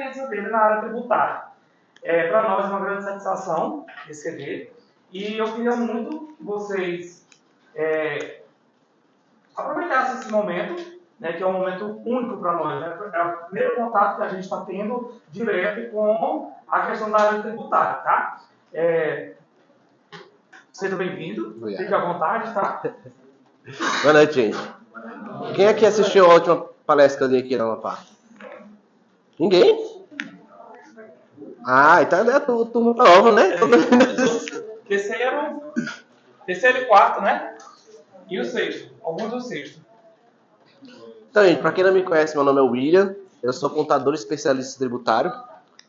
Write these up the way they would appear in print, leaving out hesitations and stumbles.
experiência dele na área tributária. Para nós é uma grande satisfação receber. E eu queria muito que vocês aproveitassem esse momento, né, que é um momento único para nós. Né? É o primeiro contato que a gente está tendo direto com a questão da área tributária. Tá? Seja bem-vindo, fique à vontade. Tá? Boa noite, gente. Quem aqui assistiu a última palestra que eu dei aqui na Amapá? Ninguém? Ah, então é turma nova, né? Terceiro e quarto, né? E o sexto. Alguns do sexto. Então, gente, para quem não me conhece, meu nome é William. Eu sou contador especialista tributário.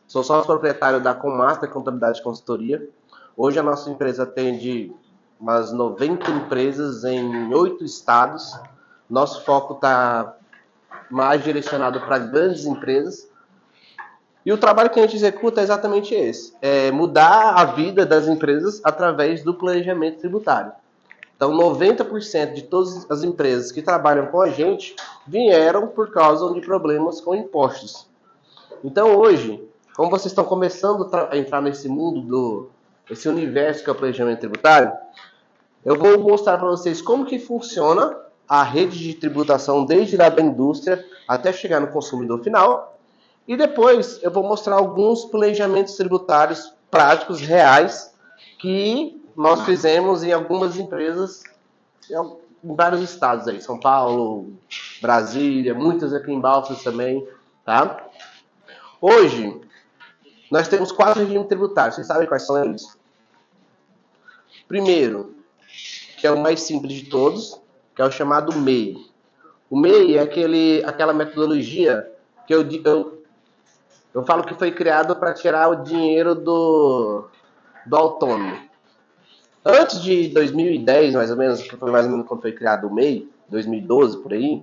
Sou sócio proprietário da Comaster Contabilidade e Consultoria. Hoje a nossa empresa atende umas 90 empresas em 8 estados. Nosso foco está mais direcionado para grandes empresas. E o trabalho que a gente executa é exatamente esse. É mudar a vida das empresas através do planejamento tributário. Então, 90% de todas as empresas que trabalham com a gente vieram por causa de problemas com impostos. Então, hoje, como vocês estão começando a entrar nesse mundo, esse universo que é o planejamento tributário, eu vou mostrar para vocês como que funciona a rede de tributação desde lá da indústria até chegar no consumidor final. E depois eu vou mostrar alguns planejamentos tributários práticos, reais, que nós fizemos em algumas empresas em vários estados aí, São Paulo, Brasília, muitas aqui em Balsas também, tá? Hoje, nós temos 4 regimes tributários, vocês sabem quais são eles? Primeiro, que é o mais simples de todos, que é o chamado MEI. O MEI é aquela metodologia que eu falo que foi criado para tirar o dinheiro do autônomo. Antes de 2010, mais ou menos, que foi mais ou menos quando foi criado o MEI, 2012, por aí,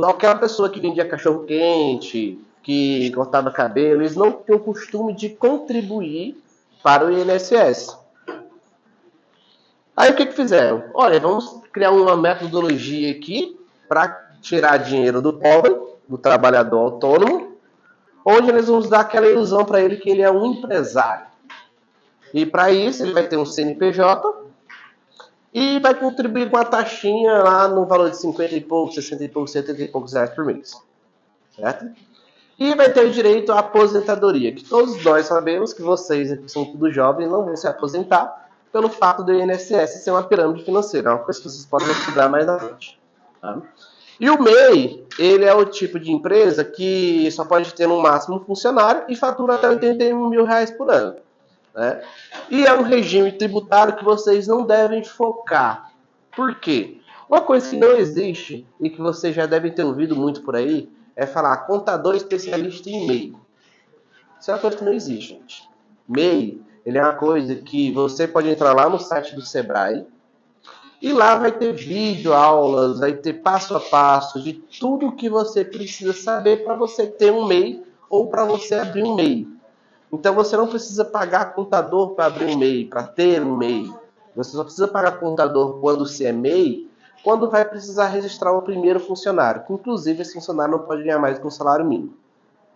aquela pessoa que vendia cachorro-quente, que cortava cabelo, eles não tinham o costume de contribuir para o INSS. Aí o que fizeram? Olha, vamos criar uma metodologia aqui para tirar dinheiro do pobre, do trabalhador autônomo, onde nós vamos dar aquela ilusão para ele que ele é um empresário. E para isso ele vai ter um CNPJ e vai contribuir com a taxinha lá no valor de 50 e poucos, 60 e poucos, 70 e poucos reais por mês. Certo? E vai ter direito à aposentadoria, que todos nós sabemos que vocês, que são tudo jovens, não vão se aposentar pelo fato do INSS ser uma pirâmide financeira. É uma coisa que vocês podem estudar mais na frente. Tá? E o MEI, ele é o tipo de empresa que só pode ter no máximo um funcionário e fatura até R$81 mil por ano. Né? E é um regime tributário que vocês não devem focar. Por quê? Uma coisa que não existe e que vocês já devem ter ouvido muito por aí é falar contador especialista em MEI. Isso é uma coisa que não existe, gente. MEI, ele é uma coisa que você pode entrar lá no site do Sebrae e lá vai ter vídeo, aulas, vai ter passo a passo de tudo que você precisa saber para você ter um MEI ou para você abrir um MEI. Então você não precisa pagar contador para abrir um MEI, para ter um MEI. Você só precisa pagar contador quando você é MEI, quando vai precisar registrar o primeiro funcionário. Que, inclusive, esse funcionário não pode ganhar mais que um salário mínimo.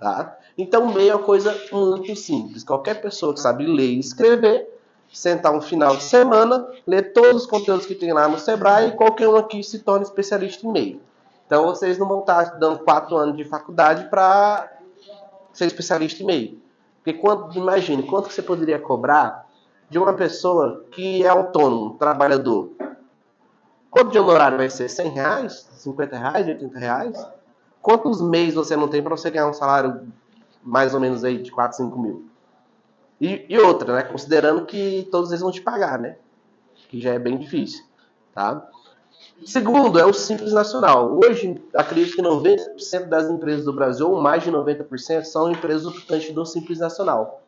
Tá? Então o MEI é uma coisa muito simples. Qualquer pessoa que sabe ler e escrever, sentar um final de semana, ler todos os conteúdos que tem lá no Sebrae e qualquer um aqui se torna especialista em MEI. Então vocês não vão estar estudando 4 anos de faculdade para ser especialista em MEI. Porque imagine, quanto que você poderia cobrar de uma pessoa que é autônomo, trabalhador? Quanto de honorário vai ser? 100 reais? 50 reais? 80 reais? Quantos meses você não tem para você ganhar um salário mais ou menos aí de 4, 5 mil? E outra, né? Considerando que todos eles vão te pagar, né? Que já é bem difícil, tá? Segundo, é o Simples Nacional. Hoje, acredito que 90% das empresas do Brasil, ou mais de 90%, são empresas optantes do Simples Nacional.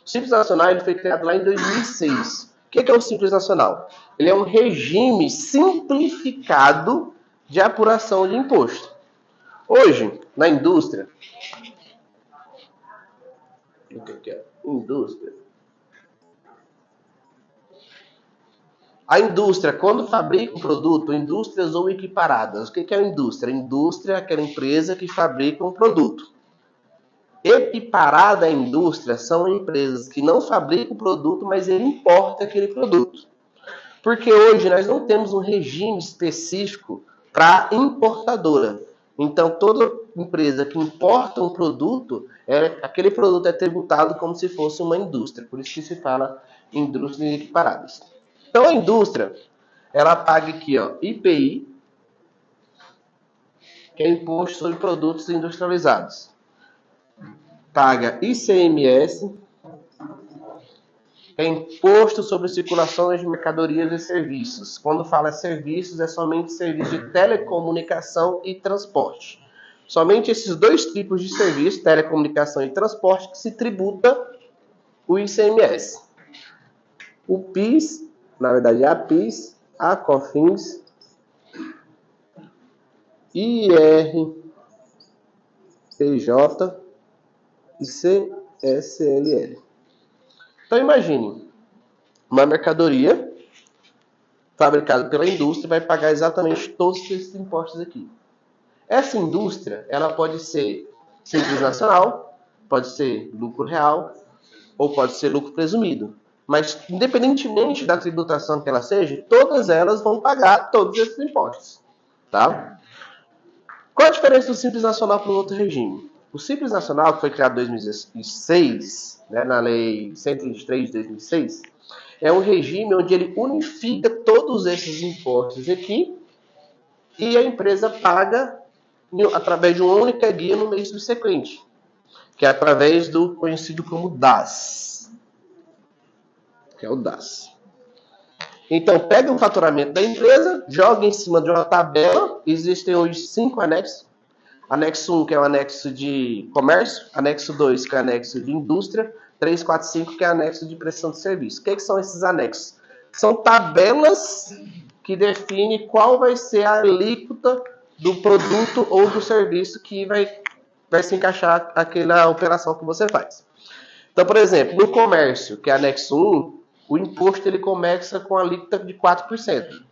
O Simples Nacional ele foi criado lá em 2006. O que é o Simples Nacional? Ele é um regime simplificado de apuração de imposto. Hoje, na indústria... O que é? Indústria. A indústria, quando fabrica um produto, indústrias ou equiparadas, o que é a indústria? A indústria é aquela empresa que fabrica um produto. equiparada à indústria são empresas que não fabricam o produto, mas ele importa aquele produto. Porque hoje nós não temos um regime específico para importadora. Então, toda empresa que importa um produto, aquele produto é tributado como se fosse uma indústria. Por isso que se fala indústrias equiparadas. Então, a indústria, ela paga aqui, ó, IPI, que é Imposto sobre Produtos Industrializados. Paga ICMS, que é Imposto sobre Circulação de Mercadorias e Serviços. Quando fala serviços, é somente serviço de telecomunicação e transporte. Somente esses dois tipos de serviço, telecomunicação e transporte, que se tributa o ICMS. O PIS, na verdade, a PIS, a COFINS, IR, PJ e CSLL. Então imagine, uma mercadoria fabricada pela indústria vai pagar exatamente todos esses impostos aqui. Essa indústria, ela pode ser simples nacional, pode ser lucro real ou pode ser lucro presumido. Mas independentemente da tributação que ela seja, todas elas vão pagar todos esses impostos. Tá? Qual a diferença do Simples Nacional para o outro regime? O Simples Nacional, que foi criado em 2006, né, na Lei 123 de 2006, é um regime onde ele unifica todos esses impostos aqui e a empresa paga através de uma única guia no mês subsequente, que é através do conhecido como DAS, que é o DAS. Então, pega o faturamento da empresa, joga em cima de uma tabela, existem hoje 5 anexos. Anexo 1, que é o anexo de comércio, anexo 2, que é o anexo de indústria, 3, 4, 5, que é o anexo de prestação de serviço. O que são esses anexos? São tabelas que definem qual vai ser a alíquota do produto ou do serviço que vai se encaixar aquela operação que você faz. Então, por exemplo, no comércio, que é anexo 1, o imposto ele começa com a alíquota de 4%.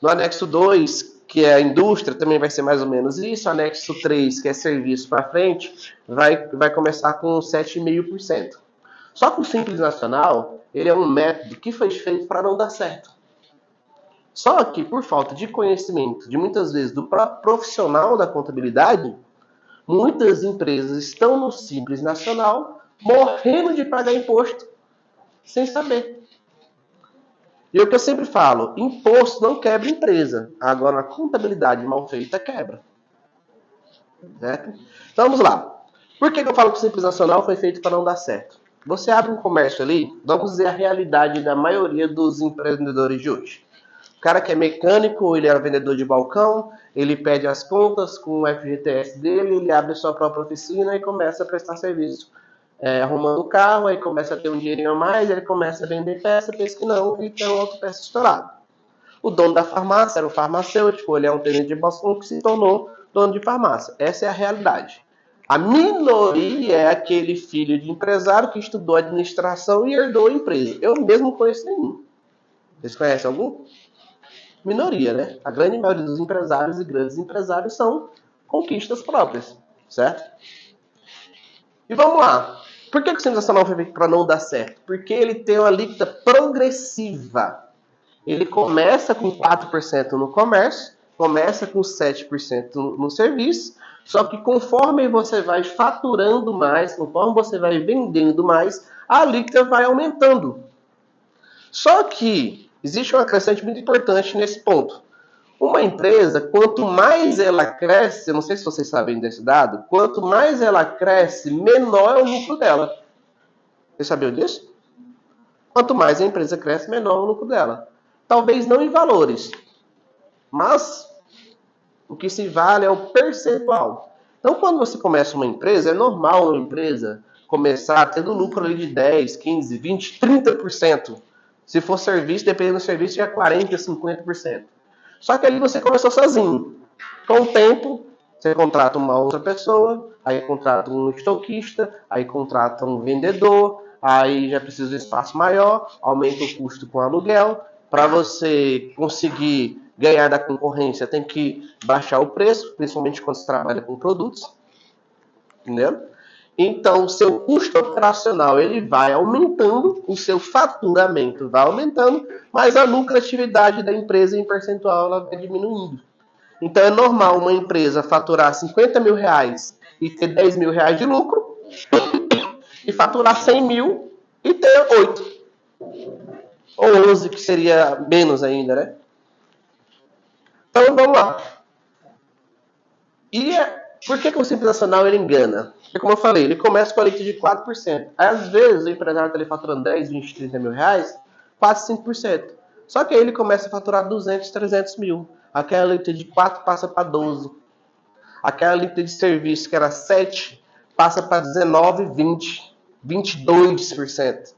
No anexo 2, que é a indústria, também vai ser mais ou menos isso. O anexo 3, que é serviço para frente, vai começar com 7,5%. Só que o Simples Nacional, ele é um método que foi feito para não dar certo. Só que, por falta de conhecimento, de muitas vezes do profissional da contabilidade, muitas empresas estão no Simples Nacional morrendo de pagar imposto sem saber. E o que eu sempre falo, imposto não quebra empresa. Agora, a contabilidade mal feita quebra. Certo? Então, vamos lá. Por que eu falo que o Simples Nacional foi feito para não dar certo? Você abre um comércio ali, vamos dizer a realidade da maioria dos empreendedores de hoje. O cara que é mecânico, ele é vendedor de balcão, ele pede as contas com o FGTS dele, ele abre sua própria oficina e começa a prestar serviço. Arrumando o carro, aí começa a ter um dinheirinho a mais, ele começa a vender peça, pensa que não, ele tem uma outra peça estourada. O dono da farmácia era um farmacêutico, ele é um tenente de balcão que se tornou dono de farmácia. Essa é a realidade. A minoria é aquele filho de empresário que estudou administração e herdou a empresa. Eu mesmo não conheço nenhum. Vocês conhecem algum? Minoria, né? A grande maioria dos empresários e grandes empresários são conquistas próprias, certo? E vamos lá. Por que o Simples Nacional foi feito para não dar certo? Porque ele tem uma alíquota progressiva. Ele começa com 4% no comércio, começa com 7% no serviço, só que conforme você vai faturando mais, conforme você vai vendendo mais, a alíquota vai aumentando. Só que existe uma crescente muito importante nesse ponto. Uma empresa, quanto mais ela cresce, eu não sei se vocês sabem desse dado, quanto mais ela cresce, menor é o lucro dela. Vocês sabiam disso? Quanto mais a empresa cresce, menor é o lucro dela. Talvez não em valores, mas o que se vale é o percentual. Então, quando você começa uma empresa, é normal uma empresa começar tendo lucro ali de 10, 15, 20, 30%. Se for serviço, dependendo do serviço, já é 40%, 50%. Só que ali você começou sozinho. Com o tempo, você contrata uma outra pessoa, aí contrata um estoquista, aí contrata um vendedor, aí já precisa de um espaço maior, aumenta o custo com o aluguel. Para você conseguir ganhar da concorrência, tem que baixar o preço, principalmente quando você trabalha com produtos. Entendeu? Então, o seu custo operacional ele vai aumentando, o seu faturamento vai aumentando, mas a lucratividade da empresa em percentual ela vai diminuindo. Então, é normal uma empresa faturar 50 mil reais e ter 10 mil reais de lucro, e faturar 100 mil e ter 8. Ou 11, que seria menos ainda, né? Então, vamos lá. E por que o Simples Nacional ele engana? Porque, como eu falei, ele começa com a alíquota de 4%. Às vezes, o empresário está ali faturando 10, 20, 30 mil reais, 4, 5%. Só que aí ele começa a faturar 200, 300 mil. Aquela alíquota de 4 passa para 12. Aquela alíquota de serviço que era 7 passa para 19, 20, 22%.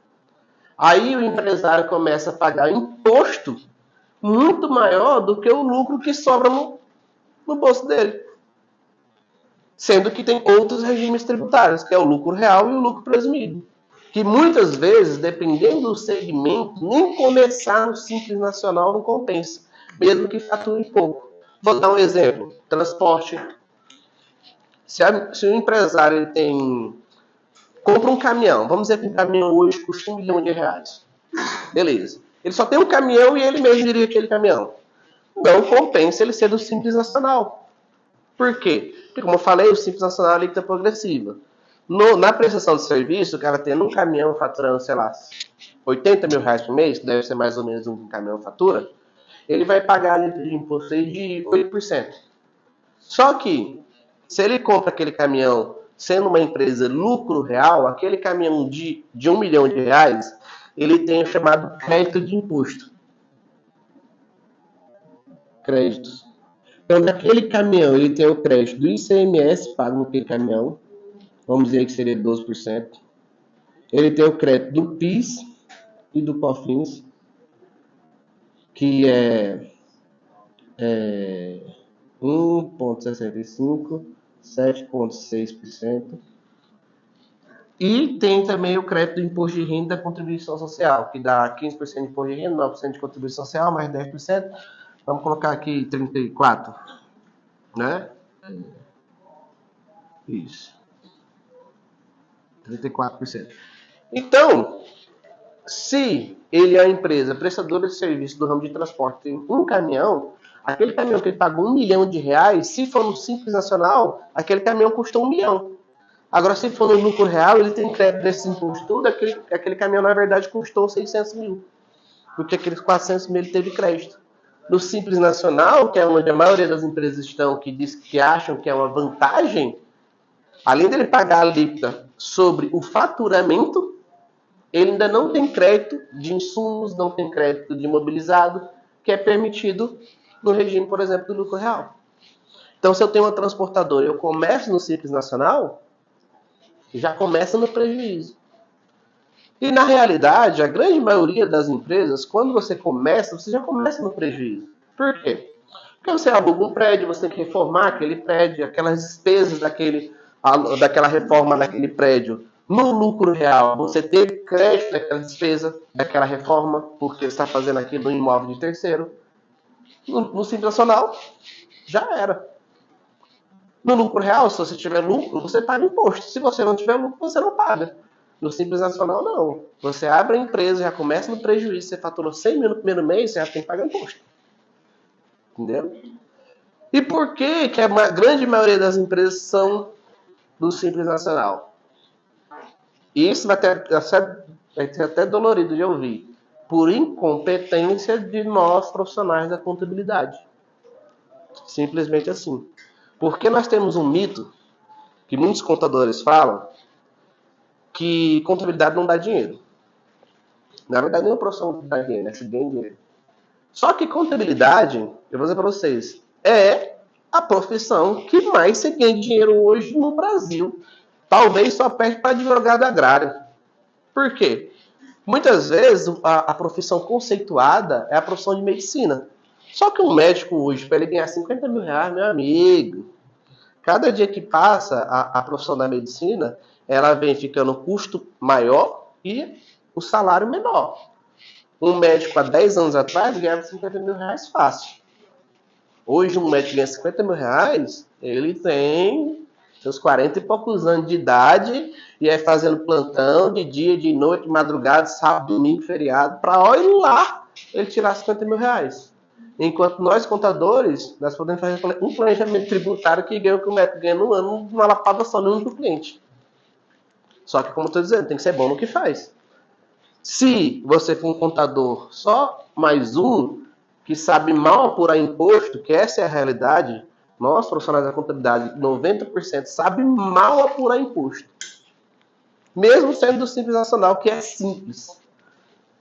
Aí o empresário começa a pagar imposto muito maior do que o lucro que sobra no bolso dele. Sendo que tem outros regimes tributários, que é o lucro real e o lucro presumido. Que muitas vezes, dependendo do segmento, nem começar no Simples Nacional não compensa, mesmo que fature pouco. Vou dar um exemplo. Transporte. Se o empresário ele compra um caminhão, vamos dizer que um caminhão hoje custa R$1 milhão. Beleza. Ele só tem um caminhão e ele mesmo dirige aquele caminhão. Não compensa ele ser do Simples Nacional. Por quê? Porque, como eu falei, o Simples Nacional é alíquota progressiva. Na prestação de serviço, o cara tendo um caminhão faturando, sei lá, 80 mil reais por mês, que deve ser mais ou menos um caminhão fatura, ele vai pagar a alíquota de imposto aí de 8%. Só que, se ele compra aquele caminhão sendo uma empresa lucro real, aquele caminhão de R$1 milhão, ele tem o chamado crédito de imposto. Créditos. Então, naquele caminhão, ele tem o crédito do ICMS pago naquele caminhão. Vamos dizer que seria 12%. Ele tem o crédito do PIS e do COFINS, que é 1,65%, 7,6%. E tem também o crédito do imposto de renda da contribuição social, que dá 15% de imposto de renda, 9% de contribuição social, mais 10%. Vamos colocar aqui 34%, né? Isso. 34%. Então, se ele é a empresa prestadora de serviço do ramo de transporte, tem um caminhão, aquele caminhão que ele pagou R$1 milhão, se for no Simples Nacional, aquele caminhão custou R$1 milhão. Agora, se for no lucro real, ele tem crédito desse imposto tudo, aquele caminhão, na verdade, custou 600 mil. Porque aqueles 400 mil ele teve crédito. No Simples Nacional, que é onde a maioria das empresas estão, que acham que é uma vantagem, além dele pagar a alíquota sobre o faturamento, ele ainda não tem crédito de insumos, não tem crédito de imobilizado, que é permitido no regime, por exemplo, do lucro real. Então, se eu tenho uma transportadora e eu começo no Simples Nacional, já começa no prejuízo. E, na realidade, a grande maioria das empresas, quando você já começa no prejuízo. Por quê? Porque você aluga um prédio, você tem que reformar aquele prédio, aquelas despesas daquela reforma daquele prédio. No lucro real, você teve crédito daquela despesa, daquela reforma, porque você está fazendo aquilo no imóvel de terceiro. No Simples Nacional, já era. No lucro real, se você tiver lucro, você paga imposto. Se você não tiver lucro, você não paga. No Simples Nacional, não. Você abre a empresa, já começa no prejuízo, você faturou 100 mil no primeiro mês, você já tem que pagar imposto. Entendeu? E por que a grande maioria das empresas são do Simples Nacional? E isso vai ser até dolorido de ouvir. Por incompetência de nós, profissionais da contabilidade. Simplesmente assim. Porque nós temos um mito, que muitos contadores falam, que contabilidade não dá dinheiro. Na verdade, nenhuma profissão dá dinheiro, né? Se ganha dinheiro. Só que contabilidade, eu vou dizer para vocês, é a profissão que mais se ganha dinheiro hoje no Brasil. Talvez só perde para advogado agrário. Por quê? Muitas vezes a profissão conceituada é a profissão de medicina. Só que um médico hoje, para ele ganhar 50 mil reais, meu amigo, cada dia que passa a profissão da medicina, ela vem ficando um custo maior e o salário menor. Um médico há 10 anos atrás ganhava 50 mil reais fácil. Hoje um médico ganha 50 mil reais, ele tem seus 40 e poucos anos de idade, e aí fazendo plantão de dia, de noite, de madrugada, sábado, domingo, feriado, para olha lá ele tirar 50 mil reais. Enquanto nós, contadores, nós podemos fazer um planejamento tributário que ganha o que o médico ganha no ano, numa lapada só no único cliente. Só que, como eu estou dizendo, tem que ser bom no que faz. Se você for um contador só mais um, que sabe mal apurar imposto, que essa é a realidade, nós, profissionais da contabilidade, 90% sabe mal apurar imposto. Mesmo sendo do Simples Nacional, que é simples.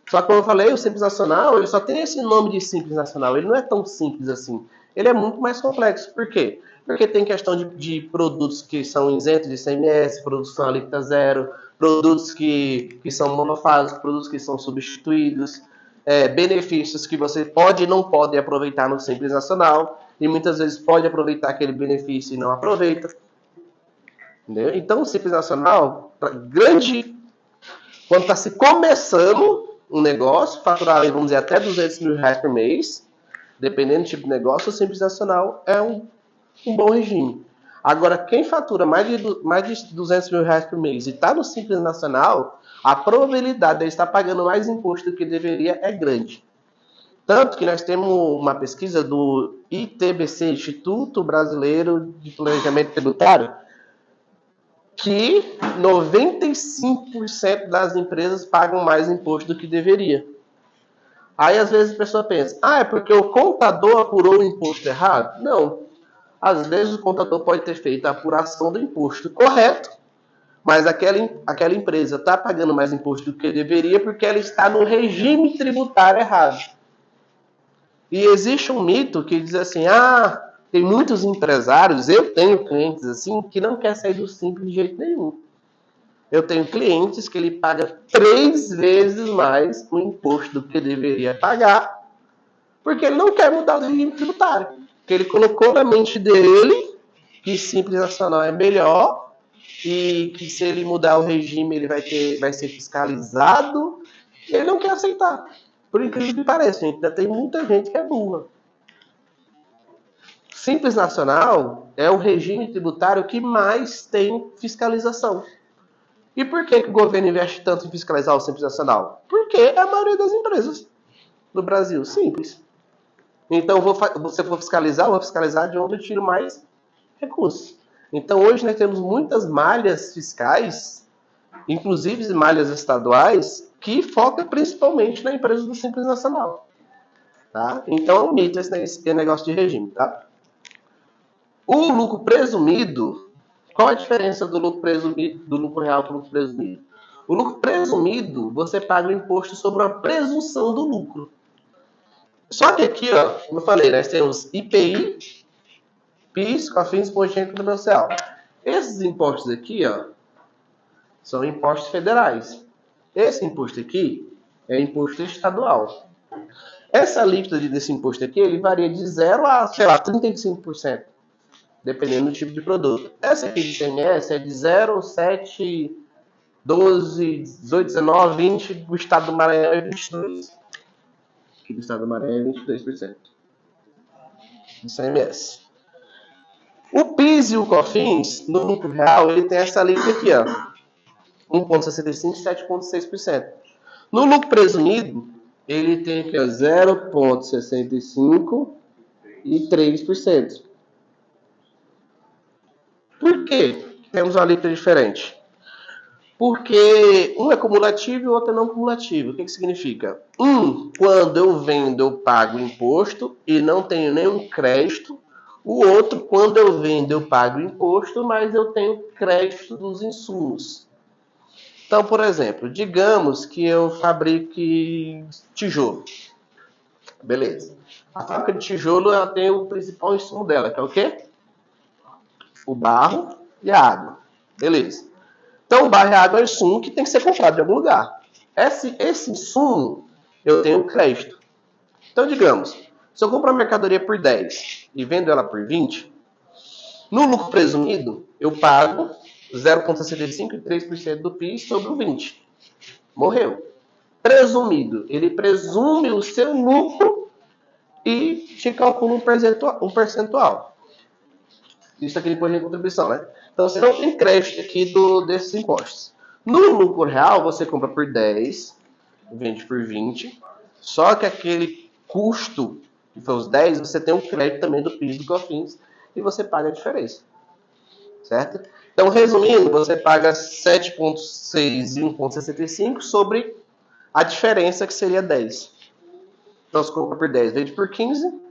Só que, como eu falei, o Simples Nacional, ele só tem esse nome de Simples Nacional. Ele não é tão simples assim. Ele é muito mais complexo. Por quê? Porque tem questão de produtos que são isentos de ICMS, produtos que são alíquota zero, produtos que são monofásicos, produtos que são substituídos, benefícios que você pode e não pode aproveitar no Simples Nacional, e muitas vezes pode aproveitar aquele benefício e não aproveita. Entendeu? Então, o Simples Nacional, quando está se começando um negócio, faturar, vamos dizer, até 200 mil reais por mês, dependendo do tipo de negócio, o Simples Nacional é um bom regime. Agora, quem fatura mais de 200 mil reais por mês e está no Simples Nacional, a probabilidade de ele estar pagando mais imposto do que deveria é grande. Tanto que nós temos uma pesquisa do ITBC, Instituto Brasileiro de Planejamento Tributário, que 95% das empresas pagam mais imposto do que deveria. Aí, às vezes, a pessoa pensa, é porque o contador apurou o imposto errado? Não. Às vezes, o contador pode ter feito a apuração do imposto correto, mas aquela empresa está pagando mais imposto do que deveria porque ela está no regime tributário errado. E existe um mito que diz assim, tem muitos empresários, eu tenho clientes assim, que não quer sair do Simples de jeito nenhum. Eu tenho clientes que ele paga 3 vezes mais o imposto do que deveria pagar, porque ele não quer mudar o regime tributário. Porque ele colocou na mente dele que Simples Nacional é melhor e que se ele mudar o regime ele vai ser fiscalizado. Ele não quer aceitar. Por incrível que pareça, gente, ainda tem muita gente que é burra. Simples Nacional é o regime tributário que mais tem fiscalização. E por que o governo investe tanto em fiscalizar o Simples Nacional? Porque é a maioria das empresas do Brasil. Simples. Então, se eu for fiscalizar, eu vou fiscalizar de onde eu tiro mais recursos. Então, hoje nós temos muitas malhas fiscais, inclusive malhas estaduais, que focam principalmente na empresa do Simples Nacional. Tá? Então, é um mito esse negócio de regime. Tá? O lucro presumido, qual a diferença do lucro presumido, do lucro real para o lucro presumido? O lucro presumido, você paga o imposto sobre a presunção do lucro. Só que aqui, como eu falei, nós temos IPI, PIS, COFINS, Imposto de Renda Social. Esses impostos aqui, são impostos federais. Esse imposto aqui é imposto estadual. Essa alíquota desse imposto aqui, ele varia de 0 a, 35%, dependendo do tipo de produto. Essa aqui de ICMS é de 0, 7, 12, 18, 19, 20, o estado do Maranhão é 22%. Aqui do estado do Maranhão é 22% de ICMS. O PIS e o COFINS, no lucro real, ele tem essa alíquota aqui, 1,65% e 7,6%. No lucro presumido, ele tem aqui 0,65% e 3%. Por que temos uma alíquota diferente? Porque um é cumulativo e o outro é não cumulativo. O que significa? Quando eu vendo, eu pago imposto e não tenho nenhum crédito. O outro, quando eu vendo, eu pago imposto, mas eu tenho crédito dos insumos. Então, por exemplo, digamos que eu fabrique tijolo. Beleza. A fábrica de tijolo, ela tem o principal insumo dela, que é o quê? O barro e a água. Beleza. Então, o barro e a água é um insumo que tem que ser comprado de algum lugar. Esse insumo, eu tenho crédito. Então, digamos, se eu compro uma mercadoria por 10 e vendo ela por 20, no lucro presumido, eu pago 0,65% e 3% do PIS sobre o 20%. Morreu. Presumido. Ele presume o seu lucro e te calcula um percentual. Isso aqui depois de contribuição, né? Então você não tem crédito aqui desses impostos. No lucro real, você compra por 10, vende por 20, só que aquele custo, que foi os 10, você tem um crédito também do PIS e do COFINS e você paga a diferença. Certo? Então, resumindo, você paga 7,6 e 1,65 sobre a diferença que seria 10. Então, você compra por 10, vende por 15,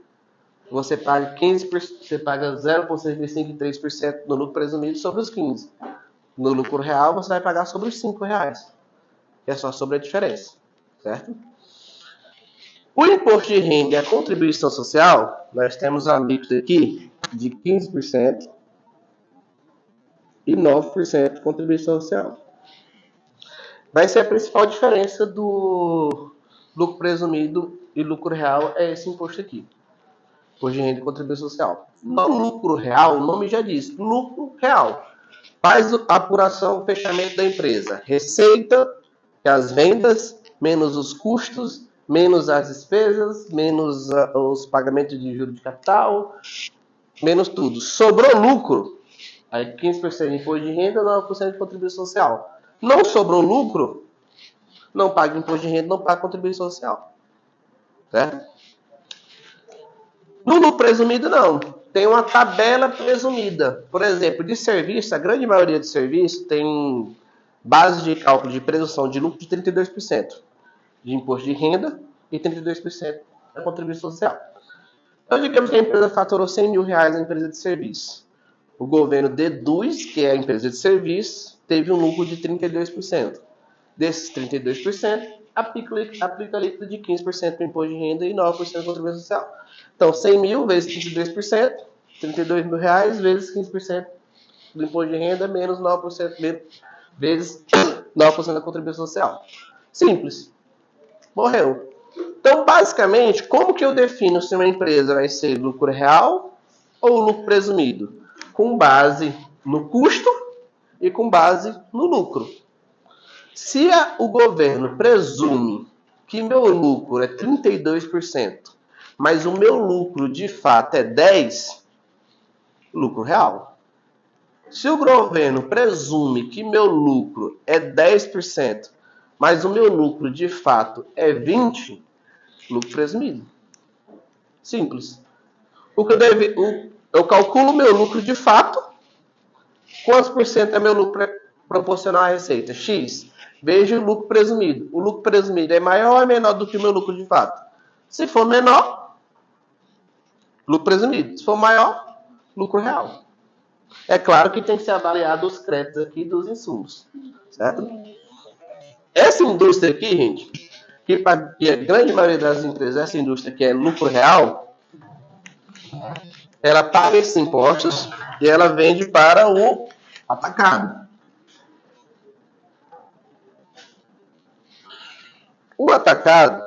você paga 15%, você paga 0,65 e 3% no lucro presumido sobre os 15. No lucro real, você vai pagar sobre os R$5, que é só sobre a diferença, certo? O imposto de renda e a contribuição social, nós temos a alíquota aqui de 15% e 9% de contribuição social. Vai ser a principal diferença do lucro presumido e lucro real, é esse imposto aqui. Imposto de renda e contribuição social. No lucro real, o nome já diz, lucro real. Faz a apuração, fechamento da empresa. Receita, que é as vendas, menos os custos, menos as despesas, menos os pagamentos de juros de capital, menos tudo. Sobrou lucro, aí 15% de imposto de renda, 9% de contribuição social. Não sobrou lucro, não paga imposto de renda, não paga contribuição social. Certo? No lucro presumido, não. Tem uma tabela presumida. Por exemplo, de serviço, a grande maioria de serviço tem base de cálculo de presunção de lucro de 32% de imposto de renda e 32% da contribuição social. Então, digamos que a empresa faturou R$100 mil na empresa de serviço. O governo deduz que a empresa de serviço teve um lucro de 32%. Desses 32%, aplica a alíquota de 15% do imposto de renda e 9% da contribuição social. Então, 100 mil vezes 32%, R$32 mil vezes 15% do imposto de renda, menos 9% vezes 9% da contribuição social. Simples. Morreu. Então, basicamente, como que eu defino se uma empresa vai ser lucro real ou lucro presumido? Com base no custo e com base no lucro. Se o governo presume que meu lucro é 32%, mas o meu lucro de fato é 10%, lucro real. Se o governo presume que meu lucro é 10%, mas o meu lucro de fato é 20%, lucro presumido. Simples. Eu calculo meu lucro de fato. Quantos por cento é meu lucro proporcional à receita? X. Veja o lucro presumido. O lucro presumido é maior ou é menor do que o meu lucro de fato? Se for menor, lucro presumido. Se for maior, lucro real. É claro que tem que ser avaliado os créditos aqui dos insumos. Certo? Essa indústria aqui, gente, que a grande maioria das empresas, essa indústria que é lucro real, ela paga esses impostos e ela vende para o atacado. O atacado,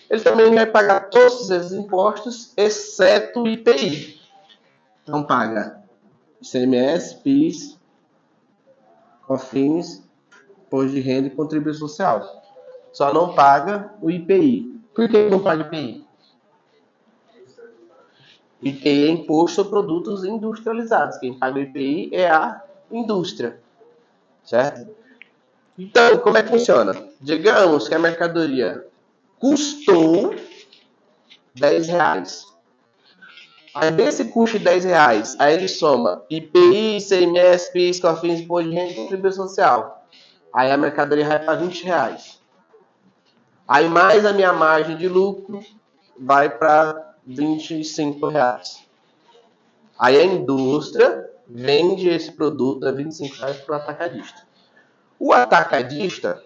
ele também vai pagar todos esses impostos, exceto o IPI. Então paga ICMS, PIS, COFINS, imposto de renda e contribuição social. Só não paga o IPI. Por que não paga o IPI? IPI é imposto sobre produtos industrializados. Quem paga o IPI é a indústria. Certo? Então, como é que funciona? Digamos que a mercadoria custou R$10. Aí desse custo de R$10, aí ele soma IPI, ICMS, PIS, COFINS, imposto de renda e contribuição social. Aí a mercadoria vai para R$20. Aí mais a minha margem de lucro vai para R$25. Aí a indústria vende esse produto a R$25 para o atacadista. O atacadista,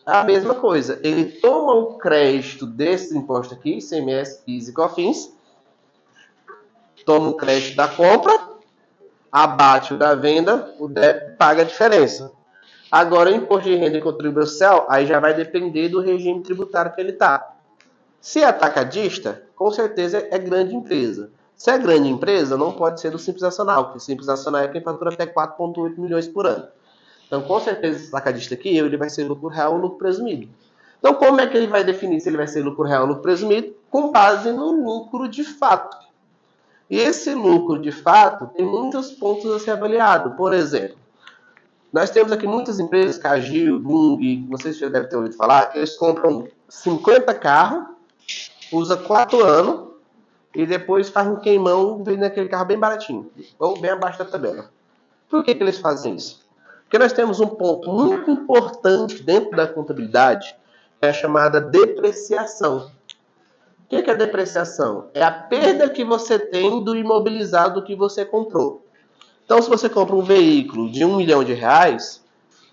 a mesma coisa. Ele toma o crédito desse imposto aqui, ICMS, PIS e COFINS, toma o crédito da compra, abate o da venda, o débito paga a diferença. Agora, o imposto de renda e contribuição social, aí já vai depender do regime tributário que ele está. Se é atacadista, com certeza é grande empresa. Se é grande empresa, não pode ser do Simples Nacional, porque o Simples Nacional é quem fatura até 4,8 milhões por ano. Então, com certeza, esse atacadista aqui, ele vai ser lucro real ou lucro presumido. Então, como é que ele vai definir se ele vai ser lucro real ou lucro presumido? Com base no lucro de fato. E esse lucro, de fato, tem muitos pontos a ser avaliado. Por exemplo, nós temos aqui muitas empresas, Cargill, Bunge, vocês já devem ter ouvido falar, que eles compram 50 carros, usa 4 anos e depois faz um queimão vendendo aquele carro bem baratinho, ou bem abaixo da tabela. Por que eles fazem isso? Porque nós temos um ponto muito importante dentro da contabilidade, que é a chamada depreciação. O que é a depreciação? É a perda que você tem do imobilizado que você comprou. Então, se você compra um veículo de R$1 milhão,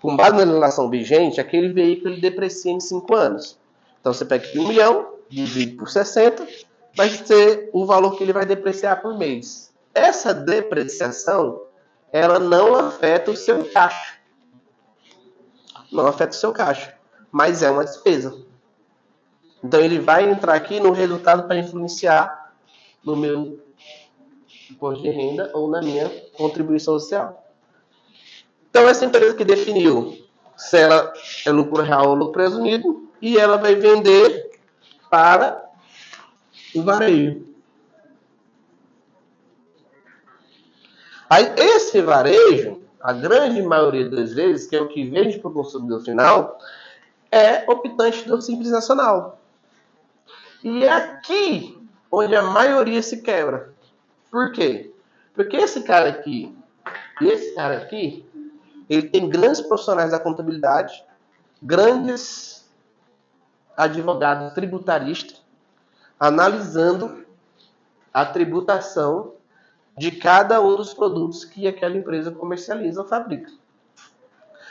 com base na legislação vigente, aquele veículo ele deprecia em 5 anos. Então, você pega R$1 milhão, divide por 60, vai ser o valor que ele vai depreciar por mês. Essa depreciação, ela não afeta o seu caixa. Não afeta o seu caixa, mas é uma despesa. Então, ele vai entrar aqui no resultado para influenciar no meu imposto de renda ou na minha contribuição social. Então, essa empresa que definiu se ela é lucro real ou lucro presumido, e ela vai vender para o varejo. Aí, esse varejo, a grande maioria das vezes, que é o que vende para o consumidor final, é optante do Simples Nacional. E é aqui onde a maioria se quebra. Por quê? Porque esse cara aqui, ele tem grandes profissionais da contabilidade, grandes advogados tributaristas, analisando a tributação de cada um dos produtos que aquela empresa comercializa ou fabrica.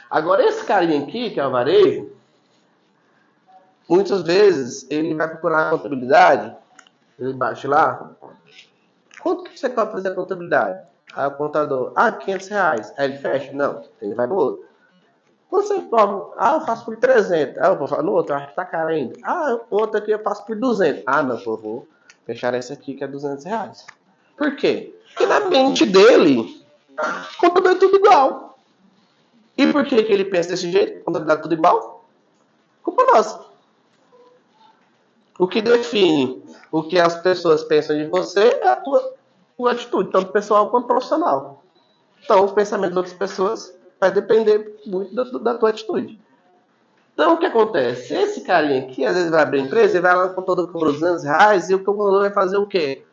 Agora, esse carinha aqui, que é o varejo, muitas vezes ele vai procurar a contabilidade, ele baixa lá, quanto que você pode fazer a contabilidade? Aí o contador, R$500. Aí ele fecha? Não, ele vai no outro. Quando você cobra, eu faço por 300. Eu vou falar no outro, acho que tá caro ainda. O outro aqui eu faço por 200. Não, eu vou fechar esse aqui que é R$200. Por quê? Porque na mente dele, contador é tudo igual. E por que ele pensa desse jeito? Contabilidade é tudo igual? Culpa nossa. O que define o que as pessoas pensam de você é a tua atitude, tanto pessoal quanto profissional. Então, os pensamentos das outras pessoas vai depender muito da tua atitude. Então, o que acontece? Esse carinha aqui, às vezes vai abrir empresa, ele vai lá no contador com R$200 e o contador vai fazer o quê?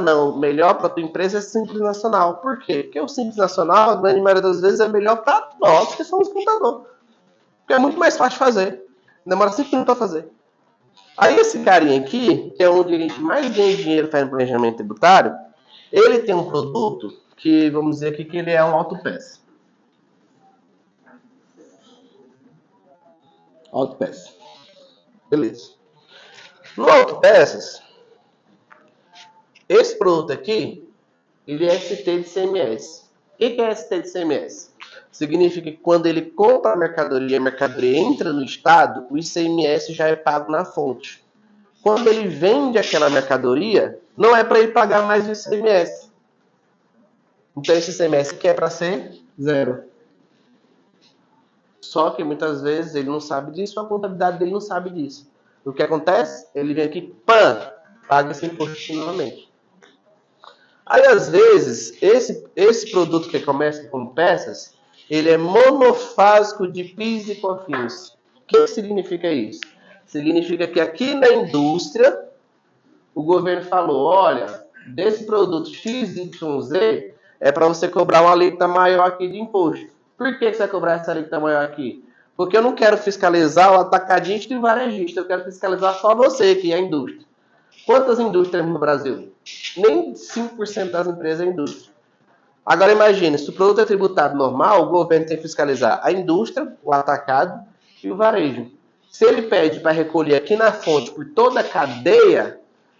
Não, melhor para a tua empresa é Simples Nacional. Por quê? Porque o Simples Nacional, a grande maioria das vezes, é melhor para nós que somos contadores. Porque é muito mais fácil de fazer. Demora 5 minutos para fazer. Aí esse carinha aqui, que é onde a gente mais ganha dinheiro fazendo planejamento tributário, ele tem um produto que, vamos dizer aqui, que ele é um autopeça. Autopeça. Beleza. No autopeças, esse produto aqui, ele é ST de CMS. O que é ST de CMS? Significa que quando ele compra a mercadoria entra no estado, o ICMS já é pago na fonte. Quando ele vende aquela mercadoria, não é para ele pagar mais o ICMS. Então esse ICMS aqui é para ser 0. Só que muitas vezes ele não sabe disso, a contabilidade dele não sabe disso. O que acontece? Ele vem aqui, paga esse imposto novamente. Aí, às vezes, esse produto que começa como peças, ele é monofásico de PIS e COFINS. O que significa isso? Significa que aqui na indústria, o governo falou, olha, desse produto XYZ, é para você cobrar uma alíquota maior aqui de imposto. Por que você vai cobrar essa alíquota maior aqui? Porque eu não quero fiscalizar o atacadista e o varejista, eu quero fiscalizar só você, que é a indústria. Quantas indústrias no Brasil? Nem 5% das empresas é indústria. Agora imagine, se o produto é tributado normal, o governo tem que fiscalizar a indústria, o atacado e o varejo. Se ele pede para recolher aqui na fonte por toda a cadeia,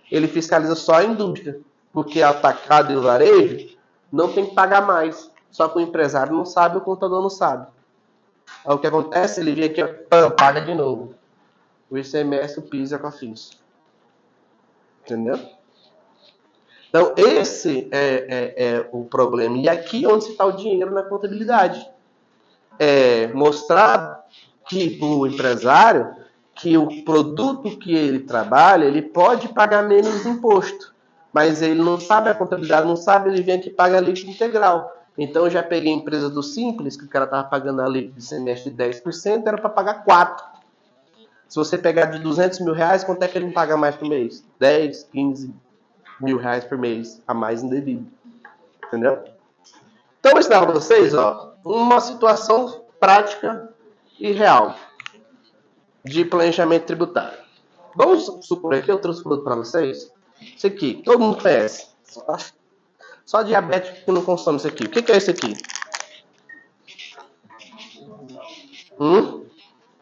ele fiscaliza só a indústria, porque o atacado e o varejo não tem que pagar mais. Só que o empresário não sabe, o contador não sabe. Aí o que acontece? Ele vem aqui, paga de novo. O ICMS, o PIS e a COFINS. Entendeu? Então, esse é o problema. E aqui é onde está o dinheiro na contabilidade. Mostrar que o empresário, que o produto que ele trabalha, ele pode pagar menos imposto. mas ele não sabe a contabilidade, não sabe, ele vem aqui e paga a líquida integral. Então eu já peguei a empresa do Simples, que o cara estava pagando a líquida de semestre de 10%, era para pagar 4%. Se você pegar de 200 mil reais, quanto é que ele não paga mais por mês? 10, 15 mil reais por mês a mais indevido. Entendeu? Então, vou ensinar para vocês uma situação prática e real de planejamento tributário. Vamos supor aqui, eu trouxe produto para vocês. Isso aqui, todo mundo conhece. Só diabético que não consome isso aqui. O que é isso aqui?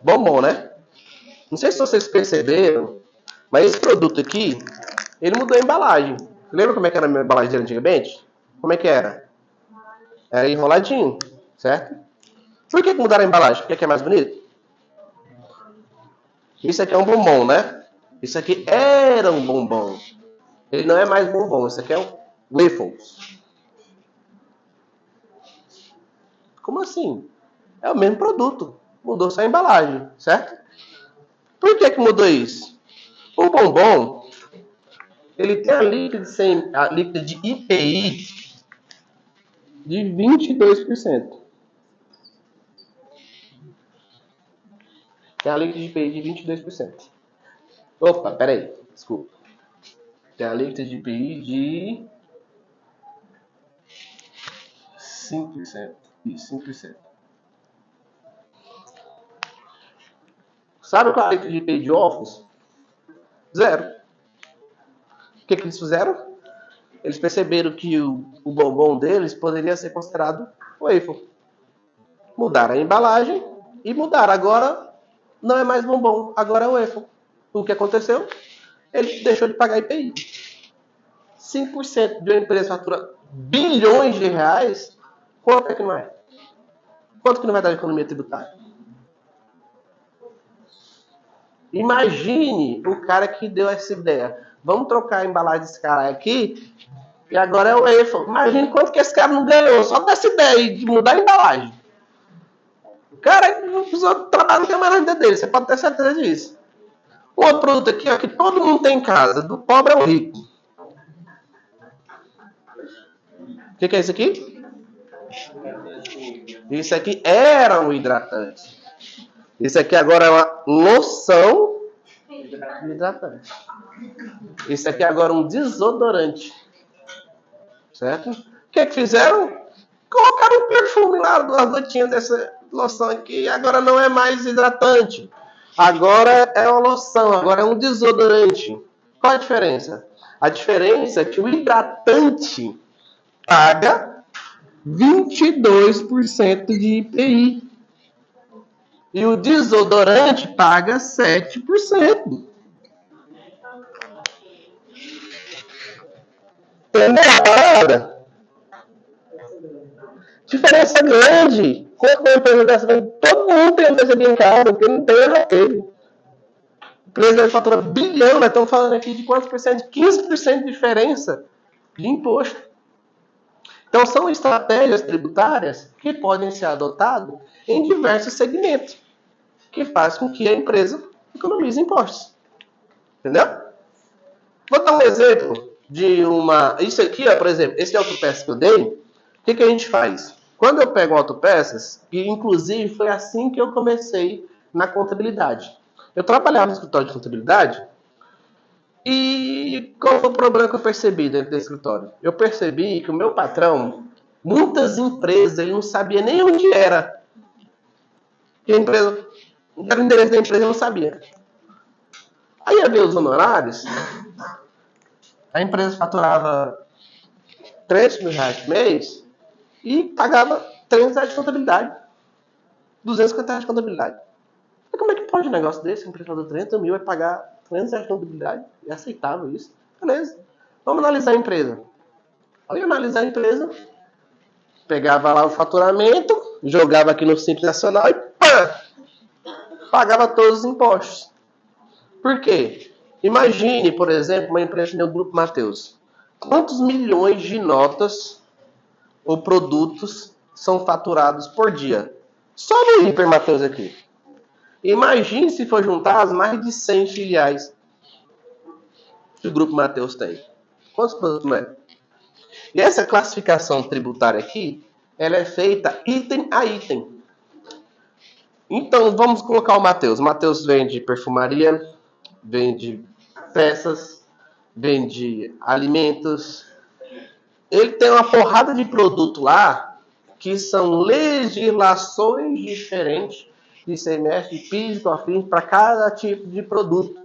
Bombom, né? Não sei se vocês perceberam, mas esse produto aqui, ele mudou a embalagem. Lembra como é que era a minha embalagem antigamente? Como é que era? Era enroladinho, certo? Por que mudaram a embalagem? Porque é mais bonito? Isso aqui é um bombom, né? Isso aqui era um bombom. Ele não é mais bombom, isso aqui é um waffles. Como assim? É o mesmo produto. Mudou só a embalagem, certo? Por que mudou isso? O bombom, ele tem a líquida de IPI de 22%. Tem a líquida de IPI de 22%. Opa, peraí, desculpa. Tem a líquida de IPI de 5%. Isso, 5%. Sabe qual é a líquida de IPI de ovos? 0. O que eles fizeram? Eles perceberam que o bombom deles poderia ser considerado waffle. Mudaram a embalagem e mudaram. Agora não é mais bombom, agora é waffle. O que aconteceu? Ele deixou de pagar IPI. 5% de uma empresa fatura bilhões de reais, quanto é que não é? Quanto que não vai dar de economia tributária? Imagine o cara que deu essa ideia. Vamos trocar a embalagem desse cara aqui e agora é o waffle. Imagine quanto que esse cara não ganhou só dessa ideia de mudar a embalagem. O cara não precisou trabalhar, não tem mais na vida dele. Você pode ter certeza disso. Um outro produto aqui, que todo mundo tem em casa, do pobre ao rico. O que é isso aqui? Isso aqui era um hidratante. Isso aqui agora é uma loção hidratante. Isso aqui agora é um desodorante. Certo? O que fizeram? Colocaram um perfume lá, duas gotinhas dessa loção aqui, e agora não é mais hidratante. Agora é uma loção, agora é um desodorante. Qual a diferença? A diferença é que o hidratante paga 22% de IPI. E o desodorante paga 7%. Entendeu a parada? Diferença grande. Quanto uma empresa dessa vem? Todo mundo tem empresa aqui em casa, porque não tem aquele. A empresa fatura bilhão, nós estamos falando aqui de quantos por cento? 15% de diferença de imposto. Então são estratégias tributárias que podem ser adotadas em diversos segmentos, que faz com que a empresa economize impostos. Entendeu? Vou dar um exemplo de uma... Isso aqui, por exemplo, esse autopeça que eu dei, o que a gente faz? Quando eu pego autopeças, e inclusive foi assim que eu comecei na contabilidade. Eu trabalhava no escritório de contabilidade, e qual foi o problema que eu percebi dentro do escritório? Eu percebi que o meu patrão, muitas empresas, ele não sabia nem onde era. Que a empresa, era o endereço da empresa, ele não sabia. Aí ia ver os honorários, a empresa faturava 300 mil reais por mês e pagava 300 reais de contabilidade. 250 reais de contabilidade. E como é que pode um negócio desse? A empresa fatura 30 mil, vai pagar 300 reais de contabilidade? É aceitável isso? Beleza. Vamos analisar a empresa. Aí analisar a empresa, pegava lá o faturamento, jogava aqui no Simples Nacional e pá! Pagava todos os impostos. Por quê? Imagine, por exemplo, uma empresa do Grupo Mateus. Quantos milhões de notas ou produtos são faturados por dia? Só no Hiper Mateus aqui. Imagine se for juntar as mais de 100 filiais que o Grupo Mateus tem. Quantos produtos não é? E essa classificação tributária aqui, ela é feita item a item. Então, vamos colocar o Matheus. O Matheus vende perfumaria, vende peças, vende alimentos. Ele tem uma porrada de produto lá que são legislações diferentes de ICMS, PIS, COFINS para cada tipo de produto.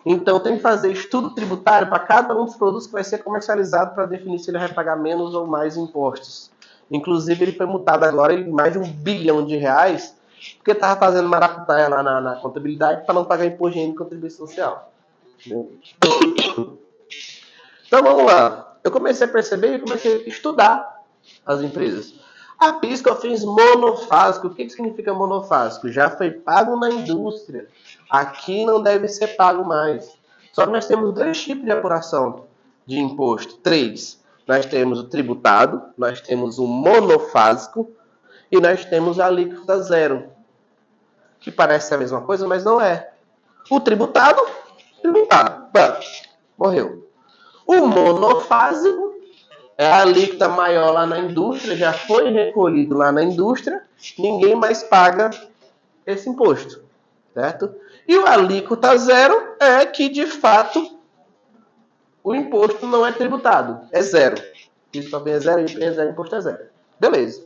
Então tem que fazer estudo tributário para cada um dos produtos que vai ser comercializado para definir se ele vai pagar menos ou mais impostos. Inclusive ele foi multado agora em mais de R$1 bilhão porque estava fazendo maracutaia lá na contabilidade para não pagar imposto de contribuição social. Então vamos lá. Eu comecei a perceber e comecei a estudar as empresas. A PIS, COFINS monofásico. O que significa monofásico? Já foi pago na indústria. Aqui não deve ser pago mais. Só que nós temos 2 tipos de apuração de imposto. 3. Nós temos o tributado, nós temos o monofásico e nós temos a alíquota zero. Que parece a mesma coisa, mas não é. O tributado. Morreu. O monofásico é a alíquota maior lá na indústria, já foi recolhido lá na indústria, ninguém mais paga esse imposto, certo? E o alíquota zero é que, de fato, o imposto não é tributado, é zero. Isso também é zero, imposto é zero. Beleza.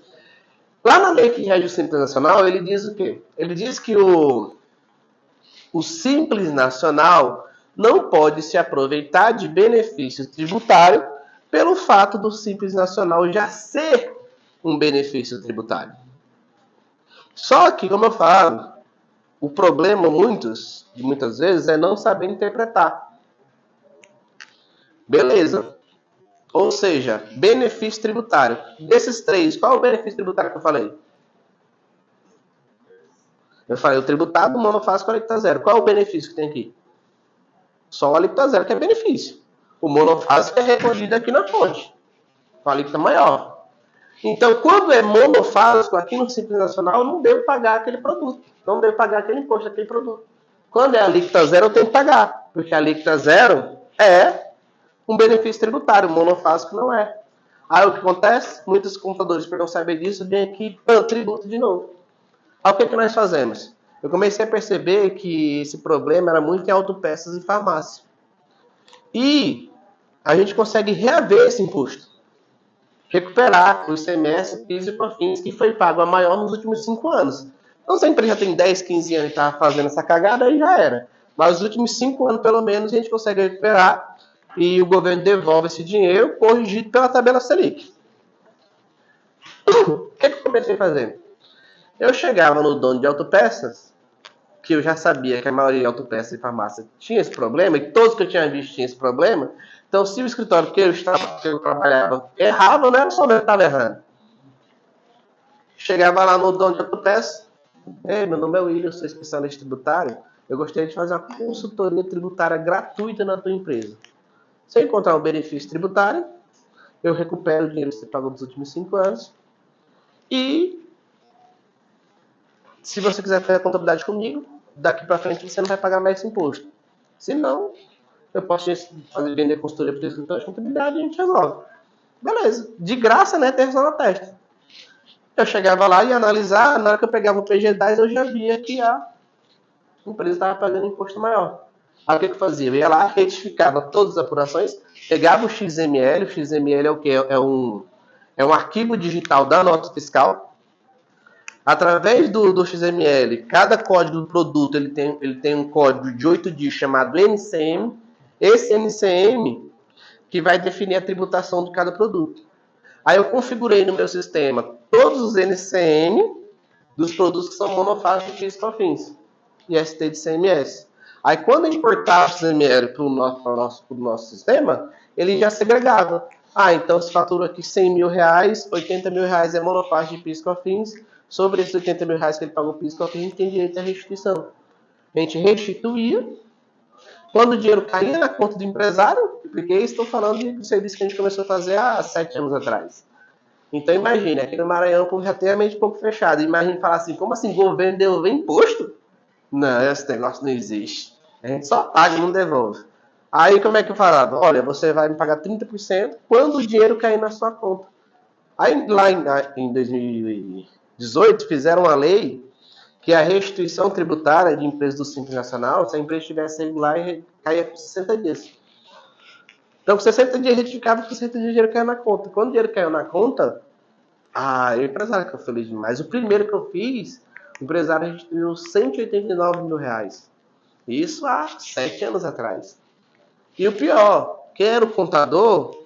Lá na lei que rege o Simples Nacional, ele diz o quê? Ele diz que o Simples Nacional não pode se aproveitar de benefício tributário pelo fato do Simples Nacional já ser um benefício tributário. Só que, como eu falo, o problema muitas vezes é não saber interpretar. Beleza. Ou seja, benefício tributário. Desses 3, qual é o benefício tributário que eu falei? Eu falei o tributado, o monofásico e a alíquota zero. Qual é o benefício que tem aqui? Só a alíquota zero que é benefício. O monofásico é recolhido aqui na fonte, com a alíquota maior. Então, quando é monofásico, aqui no Simples Nacional, eu não devo pagar aquele produto. Não devo pagar aquele imposto daquele produto. Quando é a alíquota zero, eu tenho que pagar. Porque a alíquota zero é um benefício tributário, o monofásico não é. Aí o que acontece? Muitos contadores, por não saber disso, vêm aqui e tributo de novo. Aí o que nós fazemos? Eu comecei a perceber que esse problema era muito em autopeças e farmácia. E a gente consegue reaver esse imposto. Recuperar o ICMS, PIS e COFINS que foi pago a maior nos últimos 5 anos. Então, se a empresa tem 10, 15 anos e está fazendo essa cagada, aí já era. Mas nos últimos 5 anos, pelo menos, a gente consegue recuperar e o governo devolve esse dinheiro corrigido pela tabela Selic. O que eu comecei a fazer? Eu chegava no dono de autopeças, que eu já sabia que a maioria de autopeças e farmácia tinha esse problema, e todos que eu tinha visto tinham esse problema. Então, se o escritório que eu trabalhava errava, não era só eu que estava errando. Chegava lá no dono de autopeças, meu nome é William, eu sou especialista tributário, eu gostaria de fazer uma consultoria tributária gratuita na tua empresa. Se eu encontrar um benefício tributário, eu recupero o dinheiro que você pagou nos últimos 5 anos. E se você quiser fazer a contabilidade comigo, daqui para frente você não vai pagar mais esse imposto. Se não, eu posso vender consultoria para o escritório de contabilidade e a gente resolve. Beleza. De graça, né? Ter só na testa. Eu chegava lá e ia analisar, na hora que eu pegava o PG10, eu já via que a empresa estava pagando imposto maior. Aí o que eu fazia? Eu ia lá, retificava todas as apurações, pegava o XML é o quê? É um arquivo digital da nota fiscal. Através do XML, cada código do produto ele tem um código de 8 dígitos chamado NCM. Esse NCM que vai definir a tributação de cada produto. Aí eu configurei no meu sistema todos os NCM dos produtos que são monofásico de PIS e COFINS e ST de CMS. Aí quando eu importava o XML para o nosso sistema, ele já segregava. Então se fatura aqui R$100 mil, R$80 mil é monofásico de PIS e COFINS. Sobre esses R$80 mil que ele pagou PIS e COFINS, tem direito à restituição. A gente restituía. Quando o dinheiro caía na conta do empresário, porque estou falando de serviço que a gente começou a fazer há 7 anos atrás. Então imagine, aqui no Maranhão o povo já tem a mente um pouco fechada. Imagine falar assim, como assim, governo devolver imposto? Não, esse negócio não existe. A gente só paga e não devolve. Aí como é que eu falava? Olha, você vai me pagar 30% quando o dinheiro cair na sua conta. Aí lá em 2018 fizeram uma lei que a restituição tributária de empresas do Simples Nacional, se a empresa estivesse regular, caía por 60 dias. Então, com 60 dias retificava, com 60 dias o dinheiro caiu na conta. Quando o dinheiro caiu na conta, o empresário ficou feliz demais. O primeiro que eu fiz, o empresário restituiu 189 mil reais. Isso há 7 anos atrás. E o pior, quem era o contador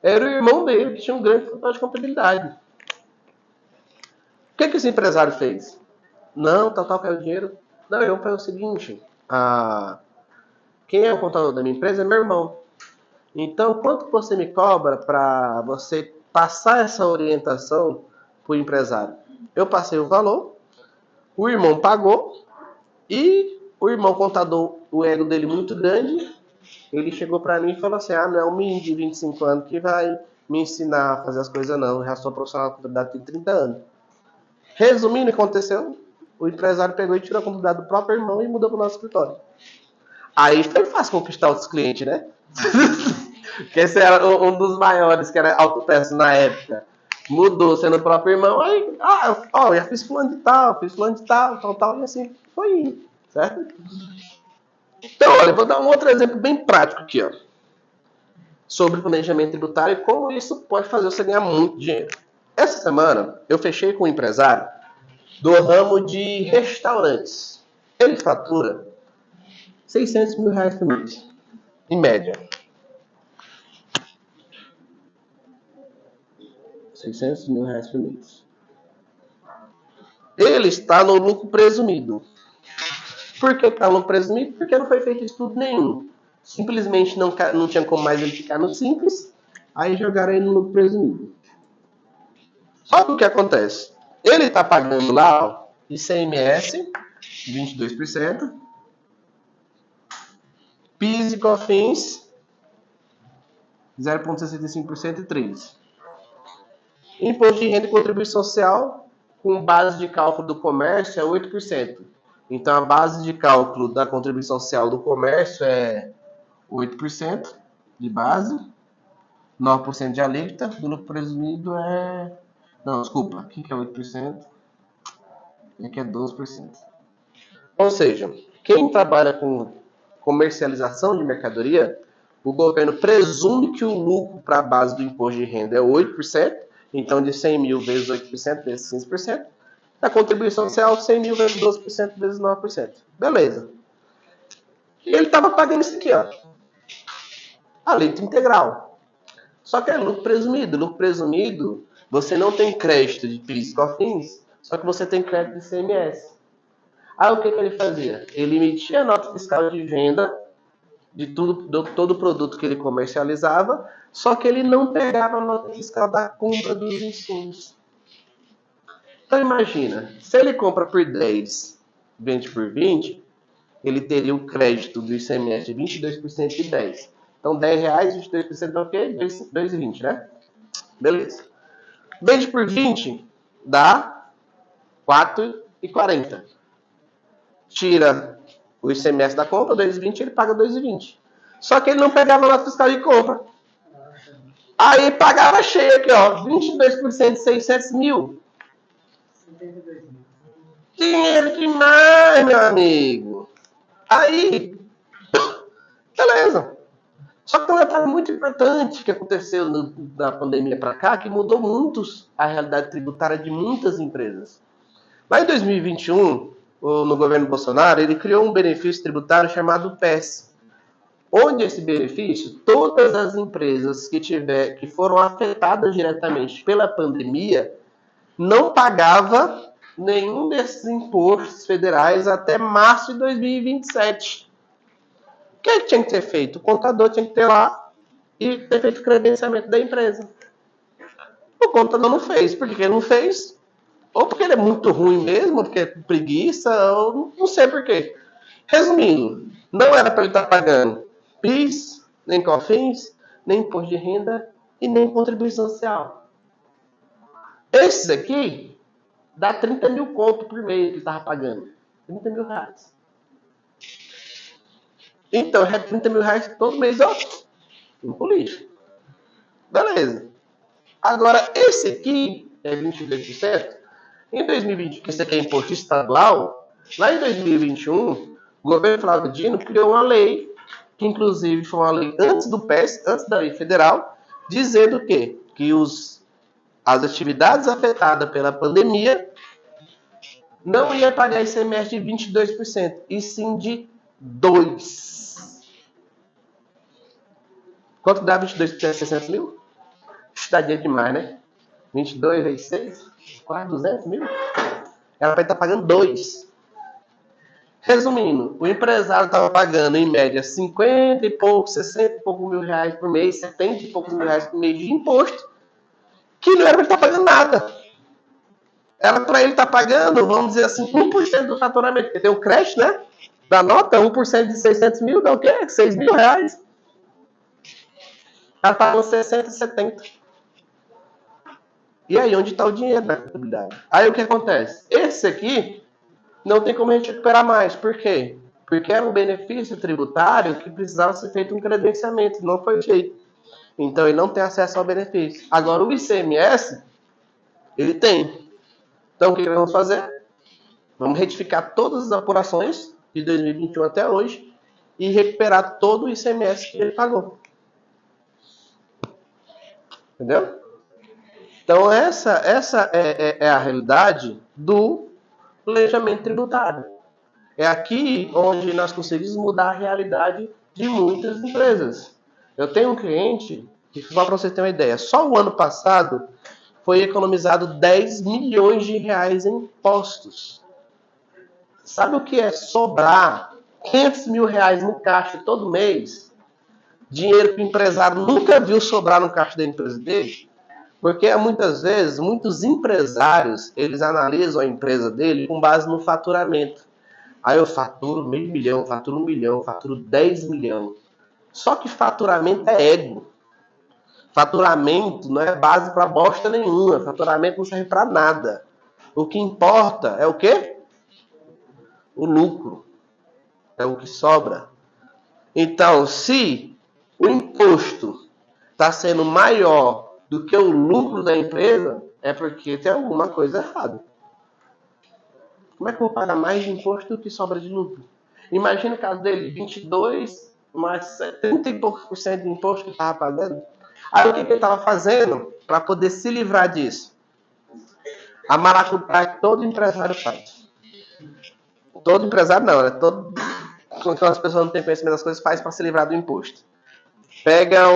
era o irmão dele, que tinha um grande escritório de contabilidade. O que esse empresário fez? Não, tal, caiu o dinheiro. Não, eu falei o seguinte, quem é o contador da minha empresa é meu irmão. Então, quanto você me cobra para você passar essa orientação para o empresário? Eu passei o valor, o irmão pagou e o irmão contador, o ego dele muito grande, ele chegou para mim e falou assim, não é um menino de 25 anos que vai me ensinar a fazer as coisas não, eu já sou profissional de contabilidade tem 30 anos. Resumindo o que aconteceu, o empresário pegou e tirou a contabilidade do próprio irmão e mudou para o nosso escritório. Aí foi fácil conquistar outros clientes, né? Que esse era um dos maiores, que era autopeço na época. Mudou sendo o próprio irmão. Aí, eu já fiz fulano de tal, tal, e assim foi indo, certo? Então, olha, eu vou dar um outro exemplo bem prático aqui, ó. Sobre planejamento tributário e como isso pode fazer você ganhar muito dinheiro. Essa semana, eu fechei com um empresário do ramo de restaurantes. Ele fatura 600 mil reais por mês, em média. 600 mil reais por mês. Ele está no lucro presumido. Por que está no lucro presumido? Porque não foi feito estudo nenhum. Simplesmente não tinha como mais ele ficar no simples, aí jogaram ele no lucro presumido. Só que o que acontece? Ele está pagando lá, ó, ICMS, 22%, PIS e COFINS, 0,65% e 3%. Imposto de renda e contribuição social, com base de cálculo do comércio, é 8%. Então, a base de cálculo da contribuição social do comércio é 8% de base, 9% de alíquota, do lucro presumido é... Não, desculpa, aqui que é 8%, e aqui é 12%. Ou seja, quem trabalha com comercialização de mercadoria, o governo presume que o lucro para a base do imposto de renda é 8%, então de 100 mil vezes 8% vezes 15%, da contribuição social 100 mil vezes 12% vezes 9%. Beleza. E ele estava pagando isso aqui, ó. Alíquota integral. Só que é lucro presumido. Lucro presumido, você não tem crédito de PIS e COFINS, só que você tem crédito de ICMS. Aí o que ele fazia? Ele emitia a nota fiscal de venda de todo produto que ele comercializava, só que ele não pegava a nota fiscal da compra dos insumos. Então imagina, se ele compra por 10, vende por 20, ele teria o crédito do ICMS de 22% de 10. Então 10 reais, 22% é o quê? 2,20, né? Beleza. Vende por 20, dá 4,40. Tira o ICMS da compra, 2,20, ele paga 2,20. Só que ele não pegava a nota fiscal de compra. Aí pagava cheio aqui, ó, 22% de 600 mil. Dinheiro demais, meu amigo. Aí, beleza. Só que tem um detalhe muito importante que aconteceu da pandemia para cá, que mudou muito a realidade tributária de muitas empresas. Lá em 2021, no governo Bolsonaro, ele criou um benefício tributário chamado PES. Onde esse benefício, todas as empresas que foram afetadas diretamente pela pandemia, não pagava nenhum desses impostos federais até março de 2027. O que tinha que ter feito? O contador tinha que ter lá e ter feito o credenciamento da empresa. O contador não fez. Por que ele não fez? Ou porque ele é muito ruim mesmo, ou porque é preguiça, ou não sei por quê. Resumindo, não era para ele estar pagando PIS, nem COFINS, nem imposto de renda e nem contribuição social. Esses aqui dá 30 mil conto por mês que ele estava pagando. 30 mil reais. Então, é 30 mil reais todo mês, ó, no político. Beleza. Agora, esse aqui é 22%. Em 2020, que esse aqui é imposto estadual, lá em 2021, o governo Flávio Dino criou uma lei, que inclusive foi uma lei antes do PES, antes da lei federal, dizendo que as atividades afetadas pela pandemia não ia pagar ICMS de 22%, e sim de 2%. Quanto dá 22%? 60 mil? Estadia demais, né? 22 vezes 6, quase 200 mil. Ela vai estar pagando 2. Resumindo, o empresário estava pagando em média 50 e pouco, 60 e pouco mil reais por mês, 70 e poucos mil reais por mês de imposto, que não era para ele estar pagando nada. Era para ele estar pagando, vamos dizer assim, 1% do faturamento, porque tem o crédito, né? Da nota, 1% de 600 mil dá o quê? 6 mil reais. Ela pagou 60, 70. E aí, onde está o dinheiro da contabilidade? Aí o que acontece? Esse aqui não tem como a gente recuperar mais. Por quê? Porque era um benefício tributário que precisava ser feito um credenciamento. Não foi feito. Então ele não tem acesso ao benefício. Agora o ICMS, ele tem. Então o que nós vamos fazer? Vamos retificar todas as apurações de 2021 até hoje e recuperar todo o ICMS que ele pagou. Entendeu? Então essa é a realidade do planejamento tributário. É aqui onde nós conseguimos mudar a realidade de muitas empresas. Eu tenho um cliente que, só para você ter uma ideia, só o ano passado foi economizado 10 milhões de reais em impostos. Sabe o que é sobrar 500 mil reais no caixa todo mês? Dinheiro que o empresário nunca viu sobrar no caixa da empresa dele? Porque muitas vezes, muitos empresários, eles analisam a empresa dele com base no faturamento. Aí eu faturo meio milhão, faturo 1 milhão, faturo 10 milhões. Só que faturamento é ego. Faturamento não é base para bosta nenhuma. Faturamento não serve para nada. O que importa é o quê? O lucro. É o que sobra. Então, se o imposto está sendo maior do que o lucro da empresa, é porque tem alguma coisa errada. Como é que eu vou pagar mais de imposto do que sobra de lucro? Imagina o caso dele, 22 mais 30 e poucos por cento de imposto que ele estava pagando. Aí o que ele estava fazendo para poder se livrar disso? A maracutaia que todo empresário faz. Todo empresário não, né? Quando as pessoas não têm conhecimento das coisas, faz para se livrar do imposto. Pega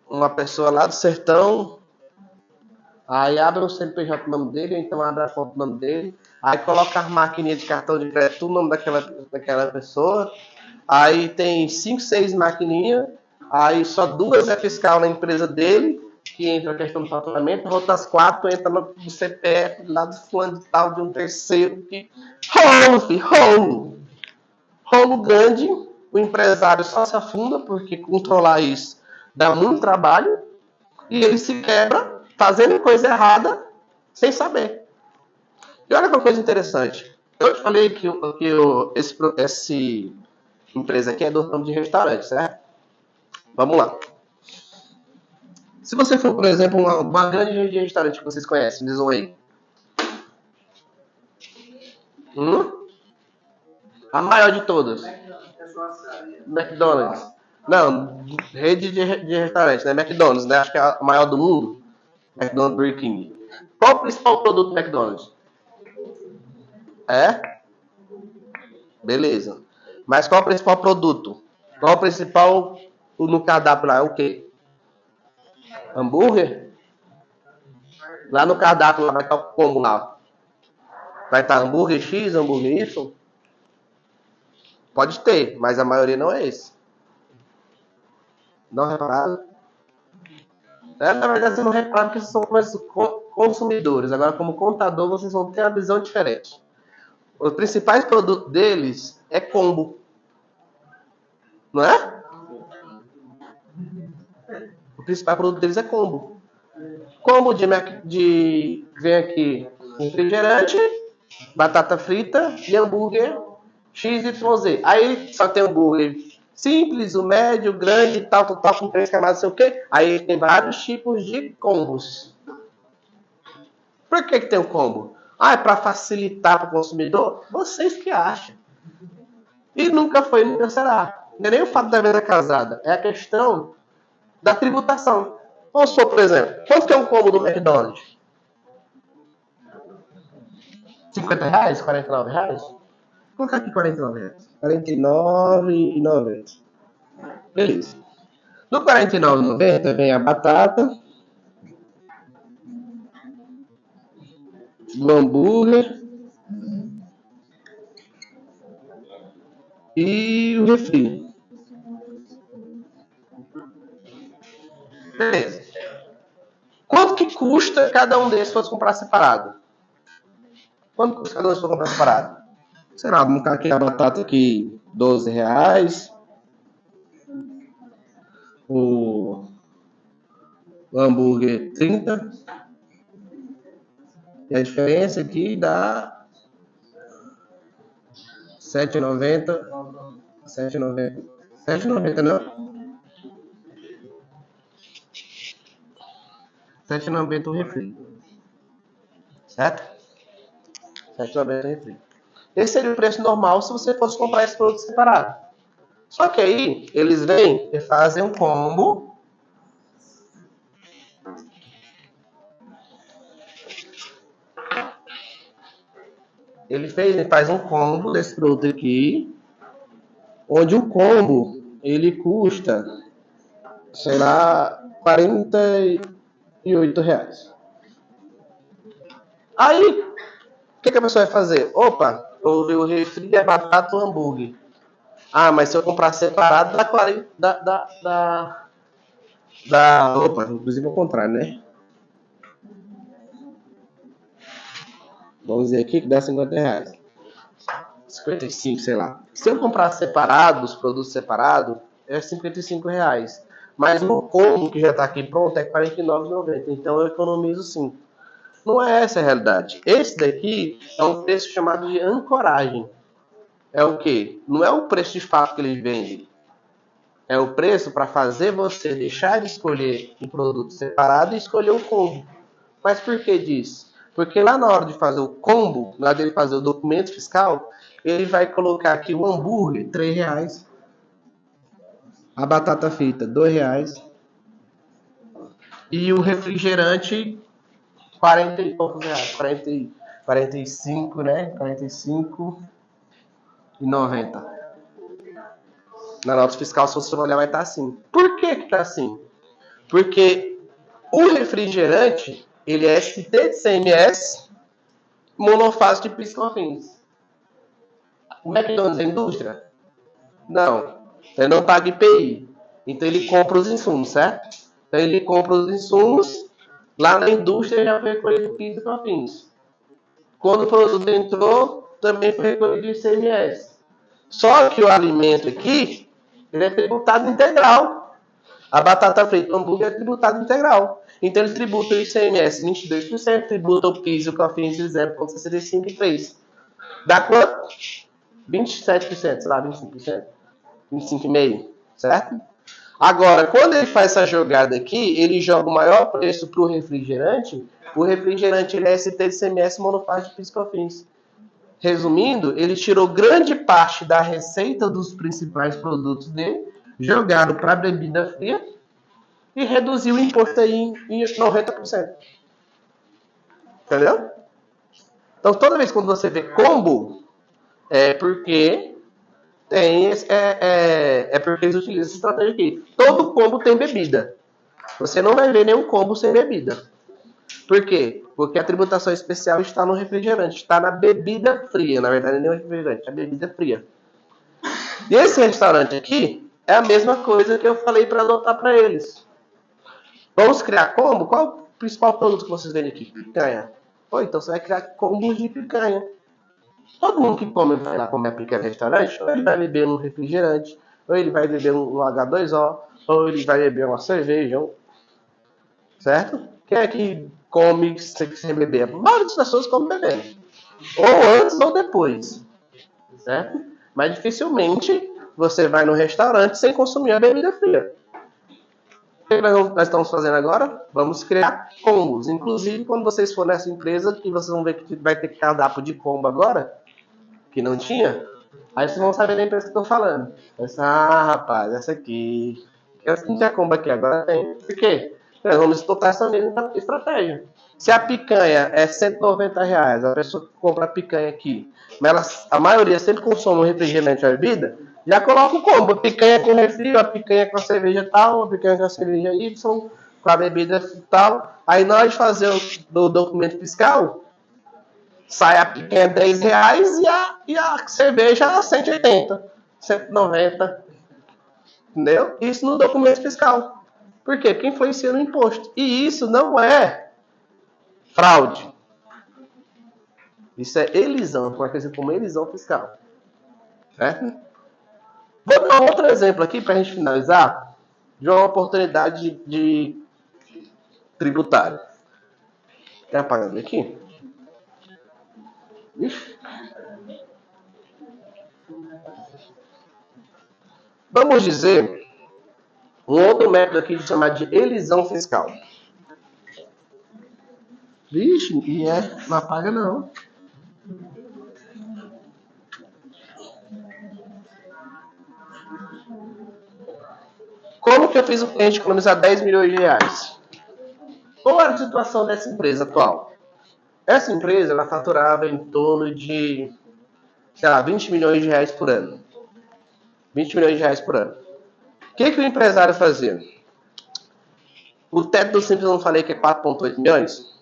uma pessoa lá do sertão, aí abre um CNPJ no nome dele, ou então abre a conta no nome dele, aí coloca as maquininhas de cartão de crédito no nome daquela pessoa, aí tem 5, 6 maquininhas, aí só 2 é fiscal na empresa dele, que entra a questão do faturamento, outras 4 entram no CPF lá do fulano de tal, de um terceiro, que rolo, filho, rolo. Rolo grande, o empresário só se afunda, porque controlar isso dá muito trabalho, e ele se quebra fazendo coisa errada sem saber. E olha que coisa interessante. Eu te falei que esse empresa aqui é do ramo de restaurante, certo? Vamos lá. Se você for, por exemplo, uma grande rede de restaurante que vocês conhecem, dizem aí. A maior de todas. McDonald's. Não, rede de restaurante, né? McDonald's, né? Acho que é a maior do mundo. McDonald's, Burger King. Qual o principal produto do McDonald's? É? Beleza. Mas qual o principal produto? Qual o principal no cardápio lá? É o quê? Hambúrguer? Lá no cardápio lá vai estar como lá? Vai estar hambúrguer X, hambúrguer Y? Pode ter, mas a maioria não é esse. Não repararam? Na verdade, você não repara porque vocês são consumidores. Agora, como contador, vocês vão ter uma visão diferente. Os principais produtos deles é combo. Não é? O principal produto deles é combo. Combo vem aqui refrigerante, batata frita e hambúrguer XYZ. Aí só tem um hambúrguer simples, o médio, o grande, tal, com 3 camadas, não sei o quê. Aí tem vários tipos de combos. Por que tem um combo? É para facilitar para o consumidor? Vocês que acham. E nunca foi, nunca será. Não é nem o fato da venda casada. É a questão da tributação. Vamos supor, por exemplo, quanto que é um combo do McDonald's? R$50? R$49? Vou colocar aqui R$49. R$49,90. Beleza. No R$49,90 vem a batata, o hambúrguer e o refri. Beleza. Quanto que custa cada um desses se fosse comprar separado? Quanto custa cada um se for comprar separado? Sei lá, vamos colocar aqui a batata aqui, R$12. O hambúrguer 30. E a diferença aqui dá R$7,90. R$7,90 não? R$7,90 o refri. Certo? R$7,90 o refri. Esse seria o preço normal se você fosse comprar esse produto separado. Só que aí, eles vêm e fazem um combo. Ele faz um combo desse produto aqui, onde o combo, ele custa, sei lá, R$48. Aí, o que a pessoa vai fazer? Opa, o refri é batata ou hambúrguer. Mas se eu comprar separado, dá 40. Opa, inclusive ao contrário, né? Vamos dizer aqui que dá R$50. 55, sei lá. Se eu comprar separado, os produtos separados, é R$55. Mas no combo que já está aqui pronto é R$49,90. Então eu economizo sim. Não é essa a realidade. Esse daqui é um preço chamado de ancoragem. É o quê? Não é o preço de fato que eles vendem. É o preço para fazer você deixar de escolher um produto separado e escolher um combo. Mas por que disso? Porque lá na hora de fazer o combo, na hora de fazer o documento fiscal, ele vai colocar aqui o hambúrguer, R$3. A batata frita, R$2. E o refrigerante, 40 e poucos reais. 45, né? 45,90. Na nota fiscal, se você olhar, vai estar assim. Por que está assim? Porque o refrigerante, ele é ST de CMS, monofásico de PIS/COFINS. O McDonald's é indústria? Não. Ele não paga IPI. Então ele compra os insumos, certo? Então ele compra os insumos, lá na indústria já foi recolhido PIS/COFINS. Quando o produto entrou, também foi recolhido ICMS. Só que o alimento aqui, ele é tributado integral. A batata frita, o hambúrguer é tributado integral. Então ele tributa o ICMS 22%, tributa o PIS e o COFINS de 0,65 e 3%. Dá quanto? 27%, sei lá, 25%. 25,5%, certo? Agora, quando ele faz essa jogada aqui, ele joga o maior preço para o refrigerante. O refrigerante ele é ST de CMS monofásico de PIS/COFINS. Resumindo, ele tirou grande parte da receita dos principais produtos dele, jogaram para a bebida fria e reduziu o imposto aí em 90%. Entendeu? Então, toda vez que você vê combo, é porque porque eles utilizam essa estratégia aqui. Todo combo tem bebida. Você não vai ver nenhum combo sem bebida. Por quê? Porque a tributação especial está no refrigerante, está na bebida fria. Na verdade, não é refrigerante, é a bebida fria. E esse restaurante aqui é a mesma coisa que eu falei para adotar para eles. Vamos criar combo? Qual é o principal produto que vocês vendem aqui? Picanha. Então você vai criar combos de picanha. Todo mundo que come vai lá comer picanha no restaurante, ou ele vai beber um refrigerante, ou ele vai beber um H2O, ou ele vai beber uma cerveja, certo? Quem é que come sem beber? A maioria das pessoas come bebendo. Ou antes ou depois. Certo? Mas dificilmente você vai no restaurante sem consumir a bebida fria. O que nós estamos fazendo agora? Vamos criar combos. Inclusive, quando vocês forem nessa empresa, que vocês vão ver que vai ter cardápio de combo agora, que não tinha, aí vocês vão saber da empresa que eu estou falando. Rapaz, essa aqui. Essa não tinha combo aqui, agora tem. Por quê? Nós vamos explotar essa mesma estratégia. Se a picanha é R$190, a pessoa que compra a picanha aqui, mas a maioria sempre consome um refrigerante ou bebida, já coloca o combo. A picanha com refri, a picanha com a cerveja tal, a picanha com a cerveja Y, com a bebida tal. Aí na hora de fazer o documento fiscal, sai a picanha R$10 e a cerveja 180, 190. Entendeu? Isso no documento fiscal. Por quê? Porque influencia no imposto. E isso não é fraude. Isso é elisão, conhecido como elisão fiscal. Certo? Vou dar outro exemplo aqui para a gente finalizar de uma oportunidade de tributária. Quer apagar aqui? Ixi. Vamos dizer um outro método aqui de chamar de elisão fiscal. Vixe, não apaga não. Como que eu fiz o cliente economizar 10 milhões de reais? Qual era a situação dessa empresa atual? Essa empresa, ela faturava em torno de, 20 milhões de reais por ano. 20 milhões de reais por ano. O que o empresário fazia? O teto do Simples eu não falei que é 4,8 milhões?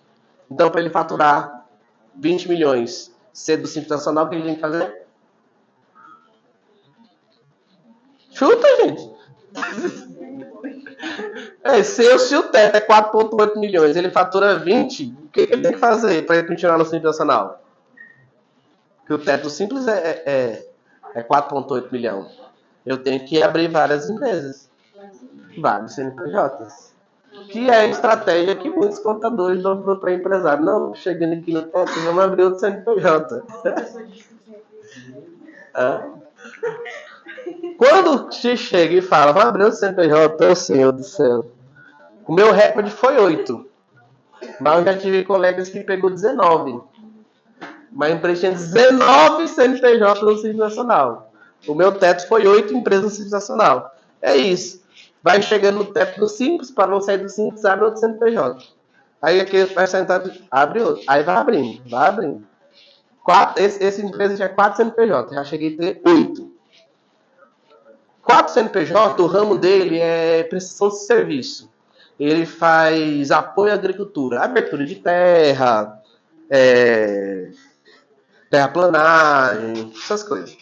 Então, para ele faturar 20 milhões, ser do Simples Nacional, o que ele tem que fazer? Chuta, gente! Se o teto é 4,8 milhões, ele fatura 20, o que ele tem que fazer para ele continuar no Simples Nacional? Porque o teto do Simples é 4,8 milhão. Eu tenho que abrir várias empresas, vários CNPJs. Que é a estratégia que muitos contadores dão para empresário. Não, chegando aqui no teto, vamos abrir outro CNPJ. Quando você chega e fala, vamos abrir outro CNPJ, Senhor do céu. O meu recorde foi 8. Mas eu já tive colegas que pegou 19. Mas a empresa tinha 19 CNPJ no Simples Nacional. O meu teto foi 8 empresas no Simples Nacional. É isso. Vai chegando no teto do Simples, para não sair do Simples, abre outro CNPJ. Aí aqui vai sentar, abre outro. Aí vai abrindo. Essa empresa tinha 4 CNPJ, já cheguei a ter 8. 4 CNPJ, o ramo dele é prestação de serviço. Ele faz apoio à agricultura, abertura de terra, terraplanagem, essas coisas.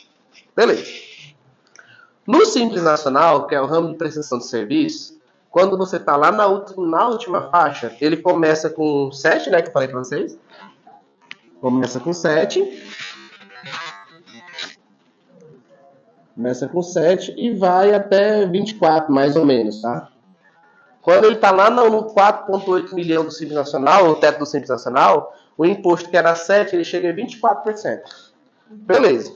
Beleza. No Simples Nacional, que é o ramo de prestação de serviço, quando você está lá na última faixa, ele começa com 7, né, que eu falei para vocês. Começa com 7. Começa com 7 e vai até 24, mais ou menos, tá? Quando ele está lá no 4,8 milhão do Simples Nacional, o teto do Simples Nacional, o imposto que era 7, ele chega a 24%. Beleza.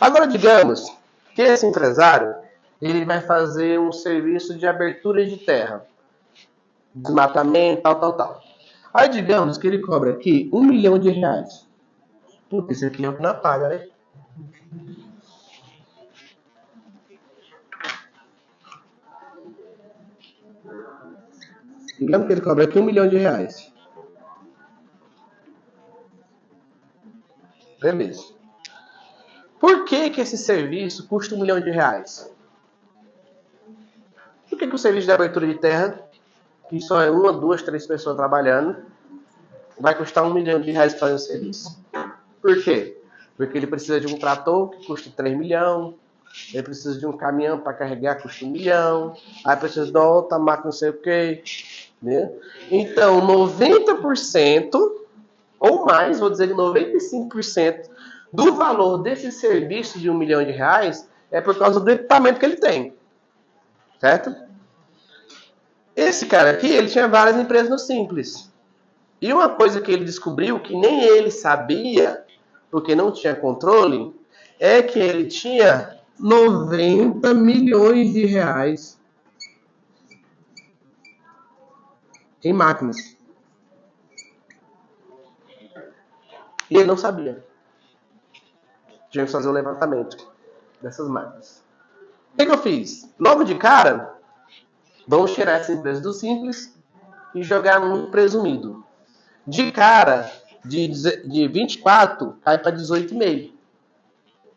Agora, digamos que esse empresário, ele vai fazer um serviço de abertura de terra, desmatamento, tal. Aí, digamos que ele cobra aqui R$1 milhão. Puta, esse aqui é o que não paga, né? Digamos que ele cobra aqui R$1 milhão. Beleza. Por que esse serviço custa R$1 milhão? Por que o serviço de abertura de terra, que só é 1, 2, 3 pessoas trabalhando, vai custar R$1 milhão para fazer o serviço? Por quê? Porque ele precisa de um trator que custa 3 milhões, ele precisa de um caminhão para carregar, custa 1 milhão, aí precisa de outra máquina, não sei o quê. Né? Então, 90% ou mais, vou dizer 95% do valor desse serviço de R$1 milhão é por causa do equipamento que ele tem. Certo? Esse cara aqui, ele tinha várias empresas no Simples. E uma coisa que ele descobriu, que nem ele sabia, porque não tinha controle, é que ele tinha 90 milhões de reais em máquinas. E ele não sabia. Tinha que fazer o levantamento dessas máquinas. O que eu fiz? Logo de cara, vamos tirar essa empresa do simples e jogar no presumido. De cara, de 24, cai para 18,5.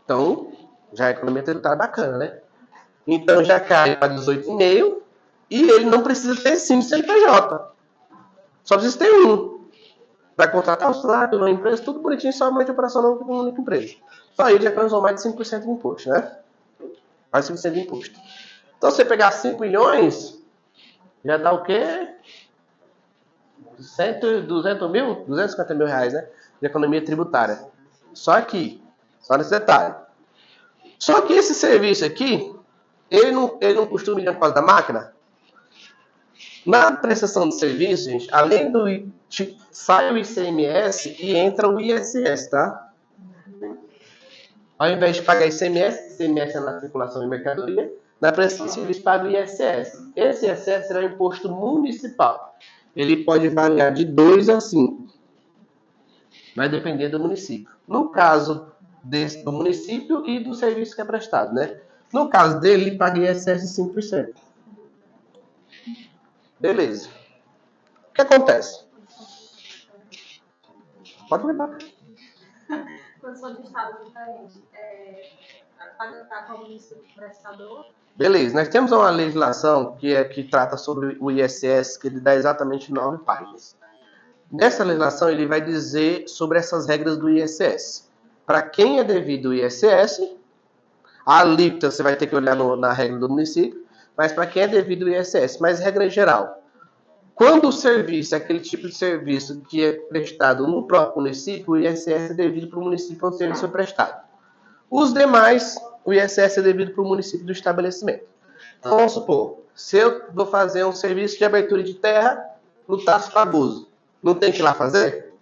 Então, já a economia tributária bacana, né? Então, já cai para 18,5 e ele não precisa ter 5 CNPJ. Só precisa ter um. Para contratar o salário na empresa, tudo bonitinho, somente operação numa única empresa. Só ele já economizou mais de 5% de imposto, né? Mais de 5% de imposto. Então, se você pegar 5 milhões, já dá o quê? 200 mil? 250 mil reais, né? De economia tributária. Só aqui. Só nesse detalhe. Só que esse serviço aqui, ele não custa 1 milhão por causa da máquina? Na prestação de serviço, gente, além do sai o ICMS e entra o ISS, tá? Ao invés de pagar ICMS é na circulação de mercadoria, na prestação de serviço paga o ISS. Esse ISS será um imposto municipal. Ele pode variar de 2 a 5. Vai depender do município. No caso do município e do serviço que é prestado, né? No caso dele, ele paga ISS 5%. Beleza. O que acontece? Pode perguntar. Quando são de estado diferente, pagar como município prestador. Beleza, nós temos uma legislação que trata sobre o ISS, que ele dá exatamente 9 páginas. Nessa legislação, ele vai dizer sobre essas regras do ISS. Para quem é devido o ISS, a alíquota você vai ter que olhar na regra do município, mas para quem é devido o ISS, mas regra geral. Quando o serviço é aquele tipo de serviço que é prestado no próprio município, o ISS é devido para o município onde o serviço é prestado. Os demais, o ISS é devido para o município do estabelecimento. Então, vamos supor, se eu vou fazer um serviço de abertura de terra no Tasso Fagoso, não tem que ir lá fazer?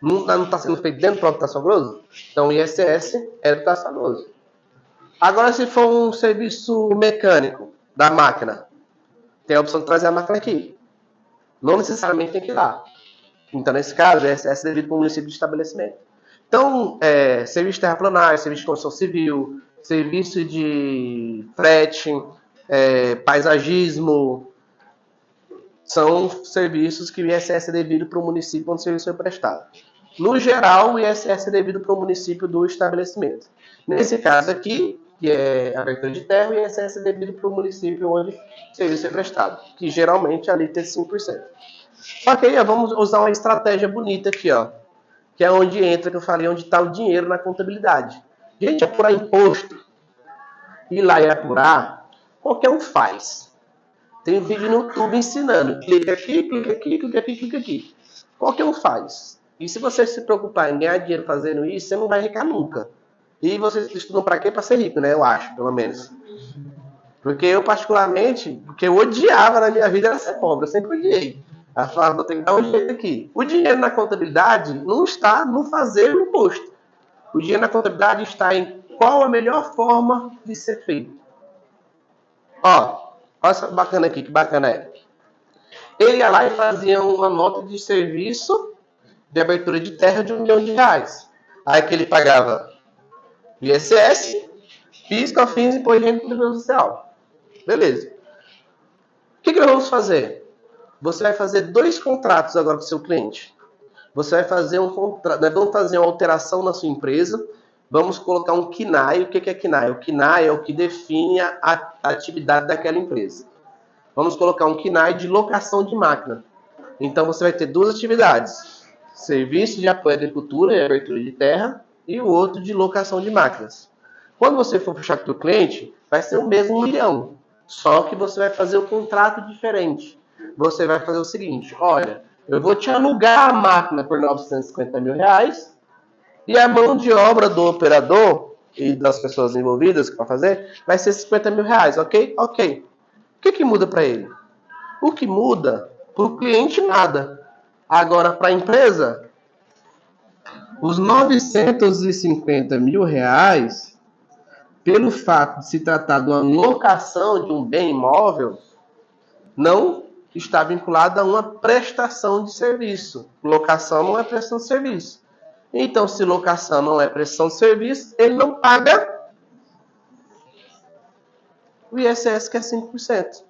Não está sendo feito dentro do próprio Tasso Fagoso? Então, o ISS é do Tasso Fagoso. Agora, se for um serviço mecânico da máquina, tem a opção de trazer a máquina aqui. Não necessariamente tem que ir lá. Então, nesse caso, o ISS é devido para o município de estabelecimento. Então, serviço de terraplanagem, serviço de construção civil, serviço de frete, paisagismo, são serviços que o ISS é devido para o município onde o serviço é prestado. No geral, o ISS é devido para o município do estabelecimento. Nesse caso aqui, que é abertura de terra, o ISS é devido para o município onde o serviço é prestado, que geralmente ali tem 5%. Ok, vamos usar uma estratégia bonita aqui, ó, que é onde entra, que eu falei, onde está o dinheiro na contabilidade. Gente, apurar imposto, ir lá e apurar, qualquer um faz. Tem vídeo no YouTube ensinando. Clica aqui, clica aqui, clica aqui, clica aqui. Qualquer um faz. E se você se preocupar em ganhar dinheiro fazendo isso, você não vai ricar nunca. E vocês estudam para quê? Para ser rico, né? Eu acho, pelo menos. Porque eu, particularmente, o que eu odiava na minha vida era ser pobre. Eu sempre odiei. Eu falava, vou ter que dar um jeito aqui. O dinheiro na contabilidade não está no fazer o imposto. O dinheiro na contabilidade está em qual a melhor forma de ser feito. Ó, olha essa bacana aqui, que bacana é. Ele ia lá e fazia uma nota de serviço de abertura de terra de R$1 milhão. Aí que ele pagava ISS, PIS, COFINS e imposto de renda e contribuição social. Beleza. O que nós vamos fazer? Você vai fazer 2 contratos agora com o seu cliente. Você vai fazer um contrato. Nós vamos fazer uma alteração na sua empresa. Vamos colocar um KNAI. O que é KNAI? O KNAI é o que define a atividade daquela empresa. Vamos colocar um KNAI de locação de máquina. Então você vai ter 2 atividades. Serviço de apoio à agricultura e abertura de terra. E o outro de locação de máquinas. Quando você for puxar com o cliente, vai ser o mesmo 1 milhão. Só que você vai fazer um contrato diferente. Você vai fazer o seguinte, olha, eu vou te alugar a máquina por R$950 mil e a mão de obra do operador e das pessoas envolvidas que vão fazer vai ser R$50 mil, ok? Ok. O que muda para ele? O que muda para o cliente nada. Agora para a empresa, os R$950 mil pelo fato de se tratar de uma locação de um bem imóvel, não está vinculada a uma prestação de serviço. Locação não é prestação de serviço. Então, se locação não é prestação de serviço, ele não paga o ISS, que é 5%.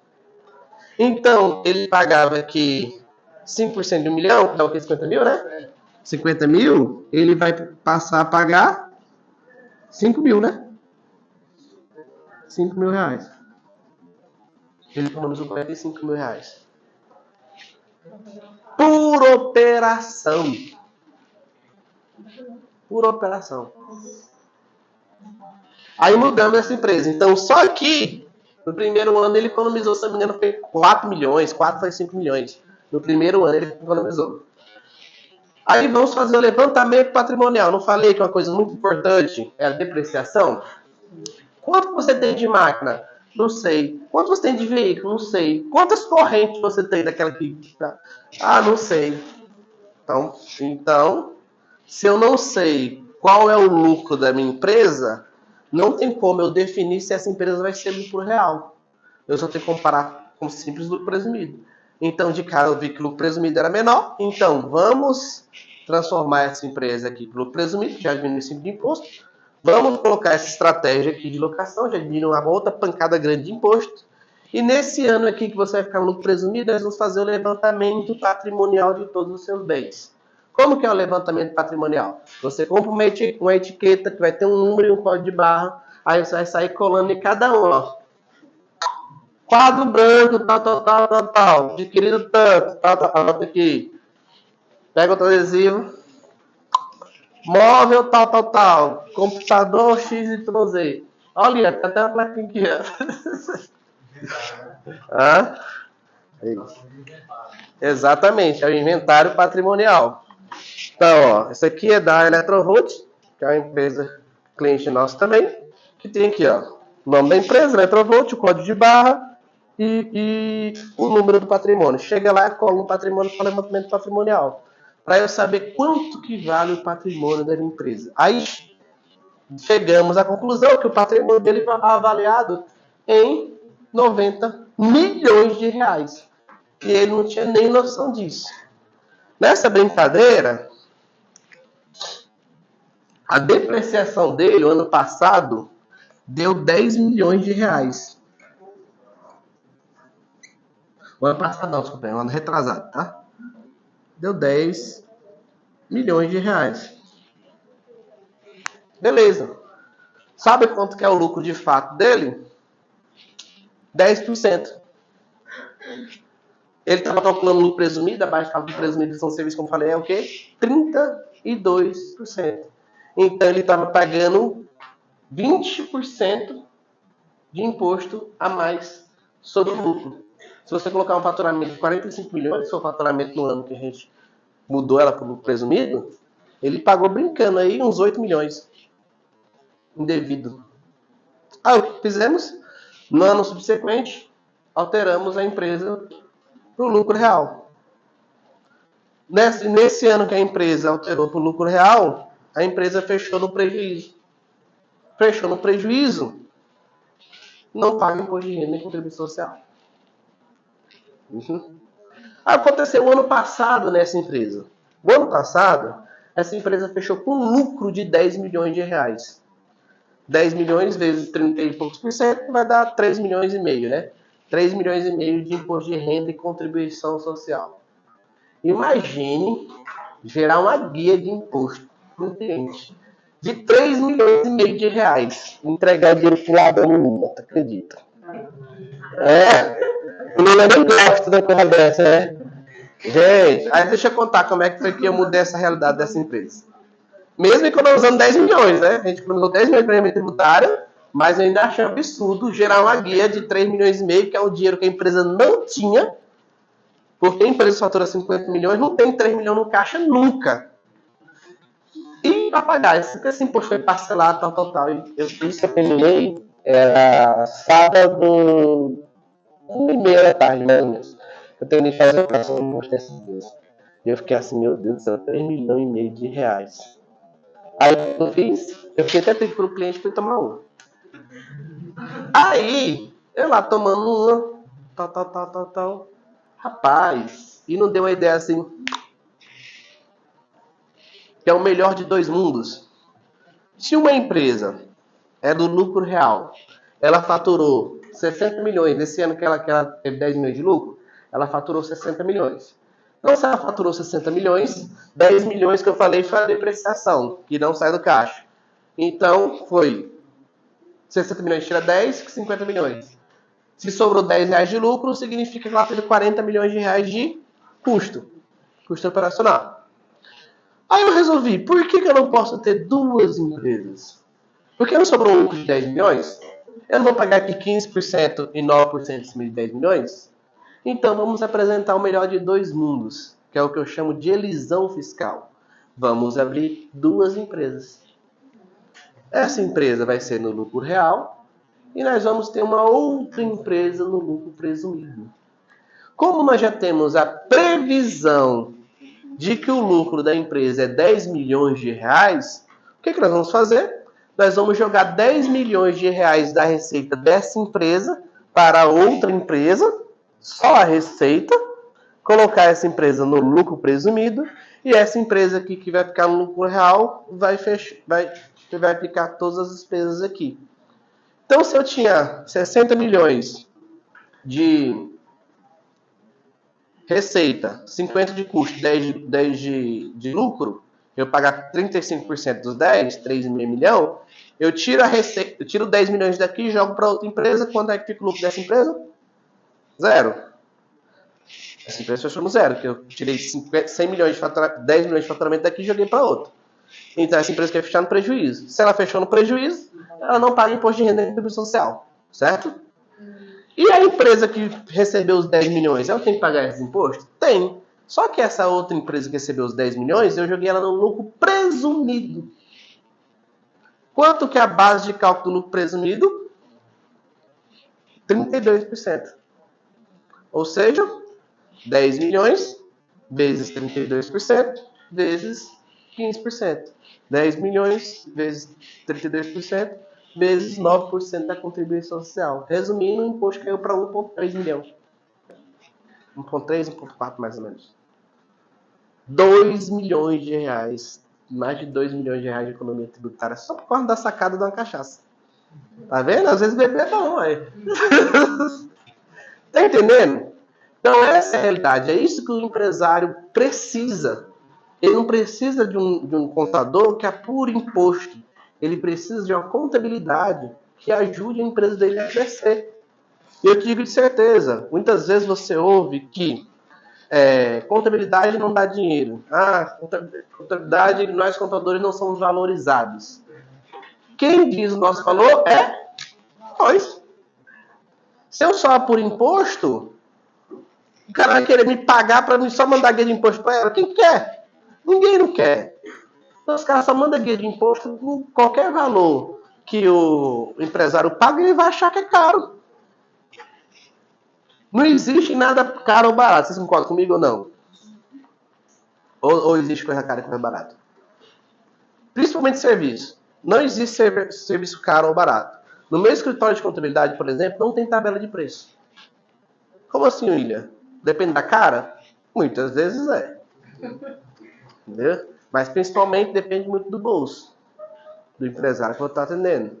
Então, ele pagava aqui 5% de 1 milhão, que é o que? 50 mil, né? 50 mil, ele vai passar a pagar 5 mil, né? 5 mil reais. Ele economizou 45 mil reais. Por operação. Por operação. Aí mudamos essa empresa. Então, só que no primeiro ano ele economizou, se não me engano, foi 4 milhões, 4 foi 5 milhões. No primeiro ano ele economizou. Aí vamos fazer o levantamento patrimonial. Não falei que uma coisa muito importante é a depreciação? Quanto você tem de máquina? Não sei. Quanto você tem de veículo? Não sei. Quantas correntes você tem daquela que... Ah, não sei. Então, se eu não sei qual é o lucro da minha empresa, não tem como eu definir se essa empresa vai ser lucro real. Eu só tenho que comparar com simples lucro presumido. Então, de cara, eu vi que o lucro presumido era menor. Então, vamos transformar essa empresa aqui para o lucro presumido, já diminui o simples de imposto. Vamos colocar essa estratégia aqui de locação, já diminui uma outra pancada grande de imposto. E nesse ano aqui que você vai ficar no lucro presumido, nós vamos fazer o levantamento patrimonial de todos os seus bens. Como que é o levantamento patrimonial? Você compra uma etiqueta que vai ter um número e um código de barra, aí você vai sair colando em cada um, ó. Quadro branco, tal, adquirido tanto, anota aqui. Pega outro adesivo. Móvel, tal. Computador XYZ. Olha, tá até uma plaquinha aqui, ó. Exatamente, é o inventário patrimonial. Então, ó, isso aqui é da Eletrovolt, que é uma empresa cliente nossa também, que tem aqui, ó, o nome da empresa, Eletrovolt, o código de barra e o número do patrimônio. Chega lá e cola no patrimônio para o levantamento patrimonial, para eu saber quanto que vale o patrimônio da minha empresa. Aí chegamos à conclusão que o patrimônio dele foi avaliado em 90 milhões de reais. E ele não tinha nem noção disso. Nessa brincadeira, a depreciação dele, o ano passado, deu 10 milhões de reais. O ano passado não, desculpa, o ano retrasado, tá? Deu 10 milhões de reais. Beleza. Sabe quanto que é o lucro de fato dele? 10%. Ele estava calculando lucro presumido, abaixo do cálculo presumido de São Serviço, como falei, é o quê? 32%. Então, ele estava pagando 20% de imposto a mais sobre o lucro. Se você colocar um faturamento de 45 milhões, seu faturamento no ano que a gente mudou ela para o lucro presumido, ele pagou brincando aí uns 8 milhões indevido. Aí o que fizemos? No ano subsequente, alteramos a empresa para o lucro real. Nesse ano que a empresa alterou para o lucro real, a empresa fechou no prejuízo. Fechou no prejuízo, não paga imposto de renda nem contribuição social. Aconteceu o ano passado nessa empresa. O ano passado, essa empresa fechou com lucro de 10 milhões de reais. 10 milhões vezes 30 e poucos por cento vai dar 3 milhões e meio, né? 3 milhões e meio de imposto de renda e contribuição social. Imagine gerar uma guia de imposto para o cliente de 3 milhões e meio de reais. Entregar dinheiro pro lado no Lula, tu acredita? O Lula nem gosta da coisa dessa, né? Gente, aí deixa eu contar como é que foi que eu mudei essa realidade dessa empresa. Mesmo economizando 10 milhões, né? A gente economizou 10 milhões de prêmio tributário, mas eu ainda achei absurdo gerar uma guia de 3 milhões e meio, que é um dinheiro que a empresa não tinha, porque a empresa fatura 50 milhões, não tem 3 milhões no caixa nunca. E para pagar, esse imposto foi parcelado, tal. Isso eu terminei, era sábado, 1h30 da tarde, mais ou menos. Eu terminei de fazer a operação do imposto dessa vez. E eu fiquei assim, meu Deus do céu, 3 milhões e meio de reais. Aí eu fiz, eu fiquei até tempo pro cliente para tomar um. Aí, eu lá tomando uma, tal. Rapaz, e não deu uma ideia assim, que é o melhor de dois mundos. Se uma empresa é do lucro real, ela faturou 60 milhões, nesse ano que ela teve 10 milhões de lucro, ela faturou 60 milhões. Então, se ela faturou 60 milhões, 10 milhões que eu falei foi a depreciação, que não sai do caixa. Então, foi 60 milhões tira 10, 50 milhões. Se sobrou 10 reais de lucro, significa que ela teve 40 milhões de reais de custo operacional. Aí eu resolvi, por que eu não posso ter duas empresas? Porque não sobrou um lucro de 10 milhões? Eu não vou pagar aqui 15% e 9% em cima de 10 milhões? Então vamos apresentar o melhor de dois mundos, que é o que eu chamo de elisão fiscal. Vamos abrir duas empresas. Essa empresa vai ser no lucro real e nós vamos ter uma outra empresa no lucro presumido. Como nós já temos a previsão de que o lucro da empresa é 10 milhões de reais, o que nós vamos fazer? Nós vamos jogar 10 milhões de reais da receita dessa empresa para outra empresa, só a receita, colocar essa empresa no lucro presumido, e essa empresa aqui que vai ficar no lucro real vai aplicar todas as despesas aqui. Então, se eu tinha 60 milhões de receita, 50 de custo, 10 de lucro, eu pagar 35% dos 10, 3,5 milhões, eu tiro a receita, eu tiro 10 milhões daqui e jogo para outra empresa. Quanto é que fica o lucro dessa empresa? Zero. Essa empresa fechou no zero, porque eu tirei 100 milhões de faturamento, 10 milhões de faturamento daqui e joguei para outra. Então essa empresa quer fechar no prejuízo. Se ela fechou no prejuízo, ela não paga imposto de renda e contribuição social, certo? E a empresa que recebeu os 10 milhões, ela tem que pagar esse imposto? Tem. Só que essa outra empresa que recebeu os 10 milhões, eu joguei ela no lucro presumido. Quanto que é a base de cálculo do lucro presumido? 32%. Ou seja, 10 milhões vezes 32% vezes 15%. 10 milhões vezes 32% vezes 9% da contribuição social. Resumindo, o imposto caiu para 1,3 milhão. 1,3, 1,4 mais ou menos. 2 milhões de reais. Mais de 2 milhões de reais de economia tributária só por causa da sacada de uma cachaça. Tá vendo? Às vezes beber é bom, aí. Tá entendendo? Então essa é a realidade. É isso que o empresário precisa. Ele não precisa de um contador que apure imposto. Ele precisa de uma contabilidade que ajude a empresa dele a crescer. E eu te digo de certeza, muitas vezes você ouve que contabilidade não dá dinheiro. Contabilidade, nós contadores não somos valorizados. Quem diz o nosso valor é nós. Se eu só apuro imposto, o cara vai querer me pagar para mim só mandar guia de imposto para ela. Quem quer? Ninguém não quer. Então os caras só mandam guia de imposto com qualquer valor que o empresário paga, ele vai achar que é caro. Não existe nada caro ou barato. Vocês concordam comigo ou não? Ou existe coisa cara e coisa barata? Principalmente serviço. Não existe serviço caro ou barato. No meu escritório de contabilidade, por exemplo, não tem tabela de preço. Como assim, William? Depende da cara? Muitas vezes é. Entendeu? Mas principalmente depende muito do bolso do empresário que eu estou atendendo.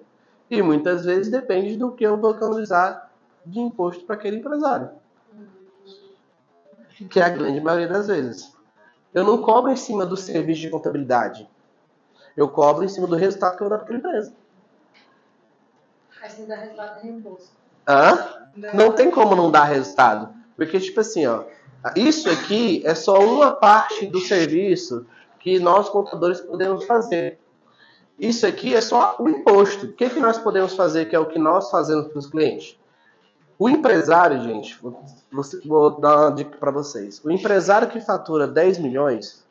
E muitas vezes depende do que eu vou economizar de imposto para aquele empresário. Que é a grande maioria das vezes. Eu não cobro em cima do serviço de contabilidade. Eu cobro em cima do resultado que eu vou dar para aquela empresa. Aí se não dá resultado, é reembolso. Não tem como não dar resultado. Porque, tipo assim, isso aqui é só uma parte do serviço que nós, contadores, podemos fazer. Isso aqui é só o imposto. O que nós podemos fazer, que é o que nós fazemos para os clientes? O empresário, gente, vou dar uma dica para vocês. O empresário que fatura 10 milhões,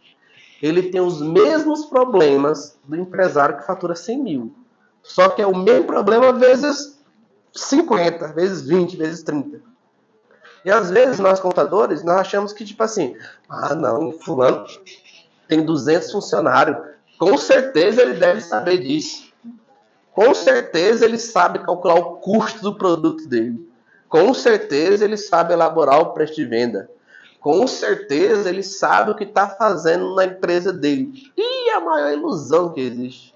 ele tem os mesmos problemas do empresário que fatura 100 mil. Só que é o mesmo problema vezes 50, vezes 20, vezes 30. E às vezes nós contadores, nós achamos que tipo assim, não, fulano tem 200 funcionários, com certeza ele deve saber disso. Com certeza ele sabe calcular o custo do produto dele. Com certeza ele sabe elaborar o preço de venda. Com certeza ele sabe o que está fazendo na empresa dele. E a maior ilusão que existe.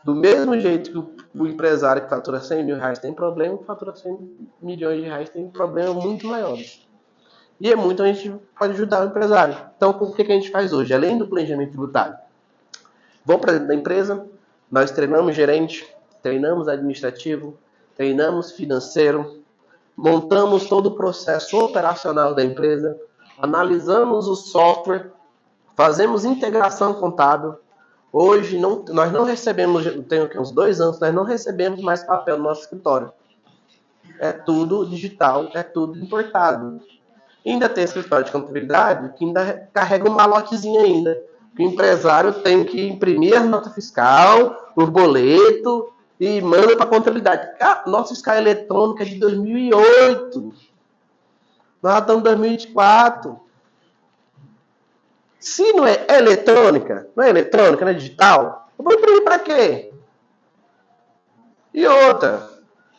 Do mesmo jeito que o empresário que fatura 100 mil reais tem problema, que fatura 100 milhões de reais tem problema muito maiores. E é muito a gente pode ajudar o empresário. Então, o que a gente faz hoje? Além do planejamento tributário, vamos para dentro da empresa, nós treinamos gerente, treinamos administrativo, treinamos financeiro, montamos todo o processo operacional da empresa, analisamos o software, fazemos integração contábil. Hoje nós não recebemos, tem uns 2 anos, nós não recebemos mais papel no nosso escritório. É tudo digital, é tudo importado. Ainda tem escritório de contabilidade que ainda carrega um malotezinho ainda. O empresário tem que imprimir a nota fiscal, o boleto e manda para a contabilidade. Nota fiscal eletrônica é de 2008. Nós estamos em 2024. Se não é eletrônica, não é digital, eu vou imprimir para quê? E outra,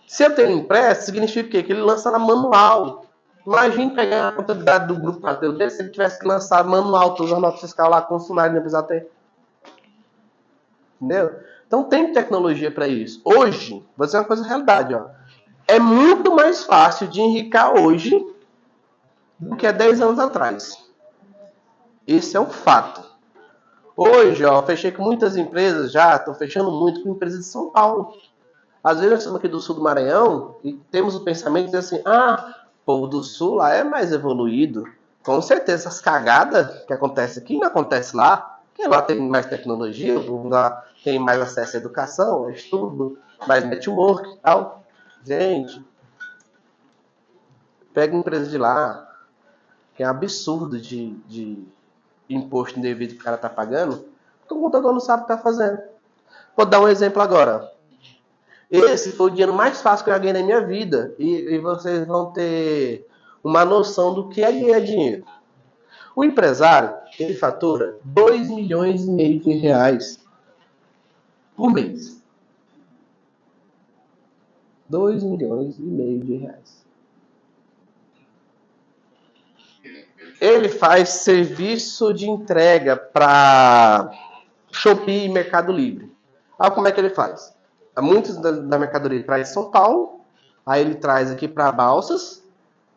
se eu tenho impresso, significa o quê? Que ele lança na manual. Imagine pegar a contabilidade do grupo Mateus dele se ele tivesse que lançar manual todas as notas fiscais lá com o funcionário, não precisar ter. Entendeu? Então tem tecnologia para isso. Hoje, vou dizer uma coisa realidade, ó. É muito mais fácil de enricar hoje do que há 10 anos atrás. Esse é um fato. Hoje, ó, fechei com muitas empresas já, estou fechando muito com empresas de São Paulo. Às vezes nós estamos aqui do sul do Maranhão e temos o pensamento de assim, o povo do sul lá é mais evoluído. Com certeza, as cagadas que acontecem aqui não acontecem lá, porque lá tem mais tecnologia, lá tem mais acesso à educação, a estudo, mais network e tal. Gente, pega uma empresa de lá, que é absurdo de imposto indevido que o cara está pagando, porque o contador não sabe o que está fazendo. Vou dar um exemplo agora. Esse foi o dinheiro mais fácil que eu ganhei na minha vida. E vocês vão ter uma noção do que é ganhar dinheiro. O empresário, ele fatura 2,5 milhões de reais por mês. 2,5 milhões de reais. Ele faz serviço de entrega para Shopee e Mercado Livre. Olha como é que ele faz. Muitos da mercadoria ele traz de São Paulo, aí ele traz aqui para Balsas,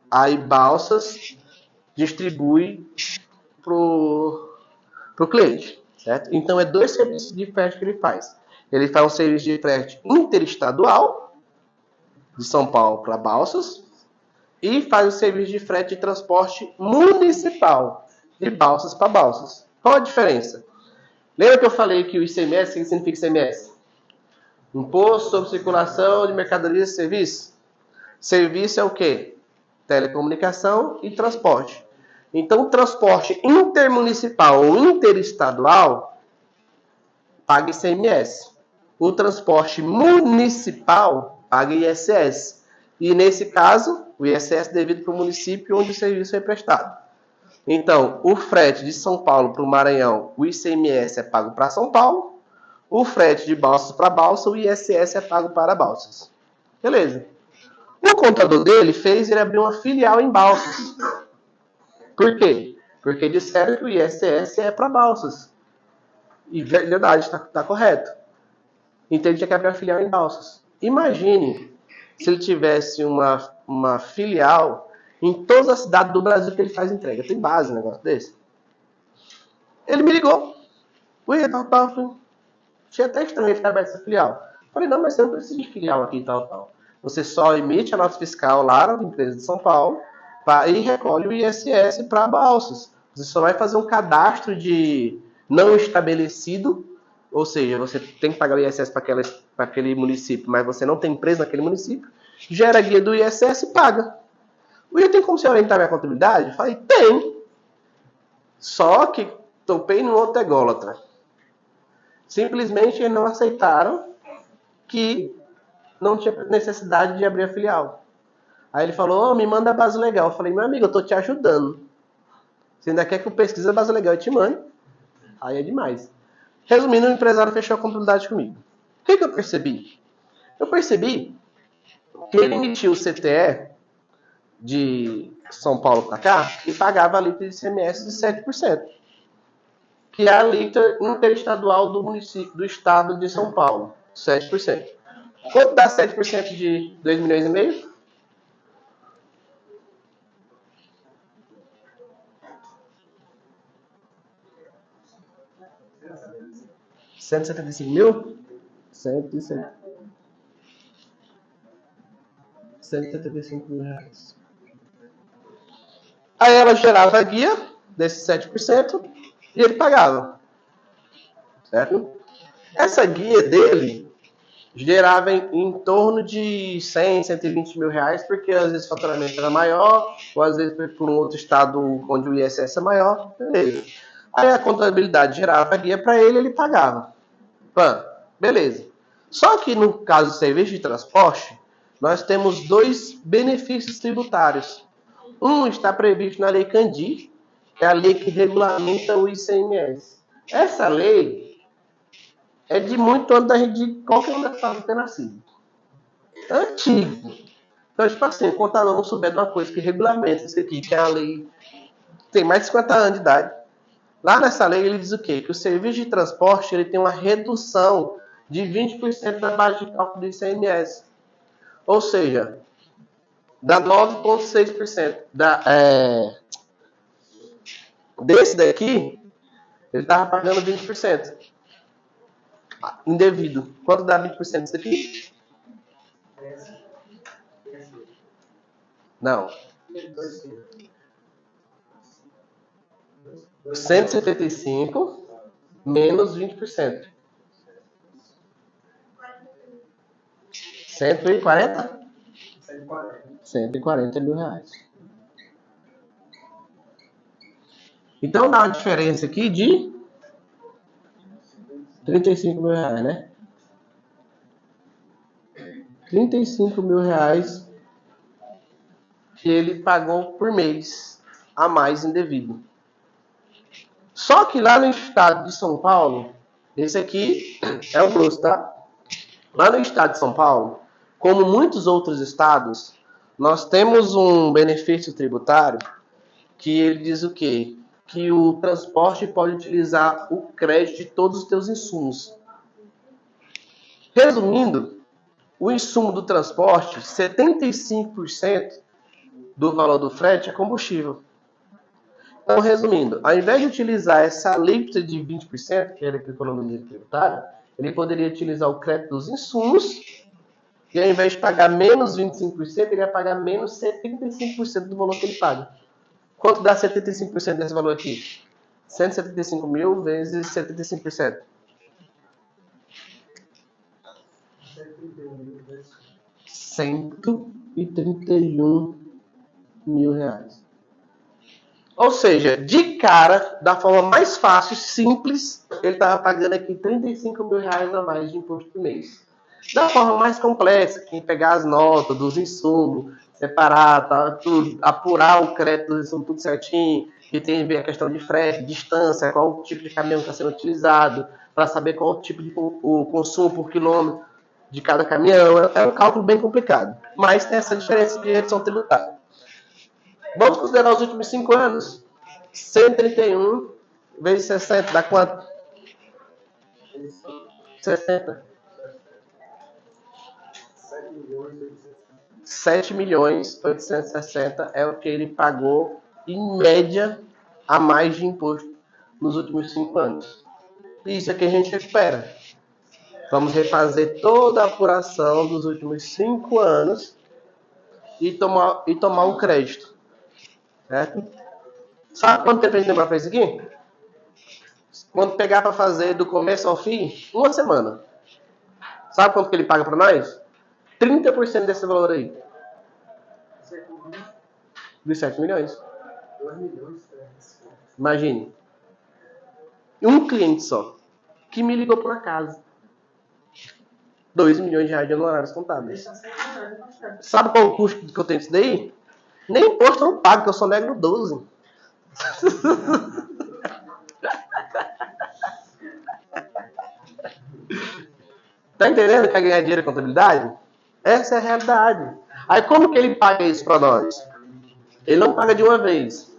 aí Balsas distribui pro cliente, certo? Então é 2 serviços de frete que ele faz. Ele faz um serviço de frete interestadual, de São Paulo para Balsas, e faz o serviço de frete de transporte municipal, de Balsas para Balsas. Qual a diferença? Lembra que eu falei que o ICMS, o que significa ICMS? Imposto sobre circulação de mercadorias e serviços. Serviço é o quê? Telecomunicação e transporte. Então, o transporte intermunicipal ou interestadual paga ICMS. O transporte municipal paga ISS. E, nesse caso, o ISS devido para o município onde o serviço é prestado. Então, o frete de São Paulo para o Maranhão, o ICMS é pago para São Paulo. O frete de Balsas para Balsas, o ISS é pago para Balsas. Beleza. O contador dele fez ele abrir uma filial em Balsas. Por quê? Porque disseram que o ISS é para Balsas. E verdade, está correto. Então ele tinha que abrir uma filial em Balsas. Imagine se ele tivesse uma filial em todas as cidades do Brasil que ele faz entrega. Tem base um negócio desse? Ele me ligou. Achei até estranho ele abrir essa filial. Falei, não, mas você não precisa de filial aqui e tal. Você só emite a nota fiscal lá na empresa de São Paulo e recolhe o ISS para Balsas. Você só vai fazer um cadastro de não estabelecido, ou seja, você tem que pagar o ISS para aquele município, mas você não tem empresa naquele município, gera a guia do ISS e paga. Eu tenho como você orientar minha contabilidade? Falei, tem. Só que topei no outro ególatra. Simplesmente eles não aceitaram que não tinha necessidade de abrir a filial. Aí ele falou, me manda a base legal. Eu falei, meu amigo, eu estou te ajudando. Você ainda quer que eu pesquise a base legal e te mande? Aí é demais. Resumindo, o empresário fechou a contabilidade comigo. O que eu percebi? Eu percebi que ele emitiu o CTE de São Paulo para cá e pagava a alíquota de ICMS de 7%, que é a alíquota interestadual do município, do estado de São Paulo, 7%. Quanto dá 7% de 2 milhões e meio? R$ 175 mil reais. Aí ela gerava a guia desses 7% e ele pagava. Certo? Essa guia dele gerava em torno de 100, 120 mil reais, porque às vezes o faturamento era maior, ou às vezes por um outro estado onde o ISS é maior, beleza. Aí a contabilidade gerava a guia para ele, ele pagava. Beleza. Só que no caso do serviço de transporte, nós temos dois benefícios tributários. Um está previsto na Lei Candir, que é a lei que regulamenta o ICMS. Essa lei é de muito antes da gente, de qualquer um das fases ter nascido. Antigo. Então, tipo assim, o contador não souber de uma coisa que regulamenta isso aqui, que é a lei tem mais de 50 anos de idade. Lá nessa lei ele diz o quê? Que o serviço de transporte ele tem uma redução de 20% da base de cálculo do ICMS. Ou seja, dá 9,6%. Desse daqui, ele estava pagando 20%. Indevido. Quanto dá 20% disso aqui? Não. 175 menos 20%. 140? 140 mil reais. Então dá uma diferença aqui de 35 mil reais, né? 35 mil reais que ele pagou por mês a mais indevido. Só que lá no estado de São Paulo, esse aqui é o grosso, tá? Lá no estado de São Paulo, como muitos outros estados, nós temos um benefício tributário que ele diz o quê? Que o transporte pode utilizar o crédito de todos os teus insumos. Resumindo, o insumo do transporte, 75% do valor do frete é combustível. Então, resumindo, ao invés de utilizar essa alíquota de 20%, que era a economia tributária, ele poderia utilizar o crédito dos insumos e ao invés de pagar menos 25%, ele ia pagar menos 75% do valor que ele paga. Quanto dá 75% desse valor aqui? 175 mil vezes 75%. 131 mil reais. Ou seja, de cara, da forma mais fácil, simples, ele estava pagando aqui 35 mil reais a mais de imposto por mês. Da forma mais complexa, que pegar as notas dos insumos, separar, tá, tudo, apurar o crédito dos insumos tudo certinho, que tem a ver a questão de frete, distância, qual o tipo de caminhão está sendo utilizado, para saber qual o tipo de o consumo por quilômetro de cada caminhão. É um cálculo bem complicado. Mas tem essa diferença de redução tributária. Vamos considerar os últimos 5 anos. 131 vezes 60 dá quanto? 60. 7.860.000 é o que ele pagou, em média, a mais de imposto nos últimos 5 anos. Isso é que a gente recupera. Vamos refazer toda a apuração dos últimos 5 anos e tomar um crédito. Certo? Sabe quanto tempo a gente demora para isso aqui? Quando pegar para fazer do começo ao fim, 1 semana. Sabe quanto que ele paga para nós? 30% desse valor aí. De 7 milhões. 2 milhões. Imagine. Um cliente só, que me ligou por acaso. 2 milhões de reais de honorários contábeis. Sabe qual o custo que eu tenho disso daí? Nem imposto eu não pago, porque eu sou negro 12. Tá entendendo que é ganhar dinheiro em contabilidade? Essa é a realidade. Aí como que ele paga isso para nós? Ele não paga de uma vez.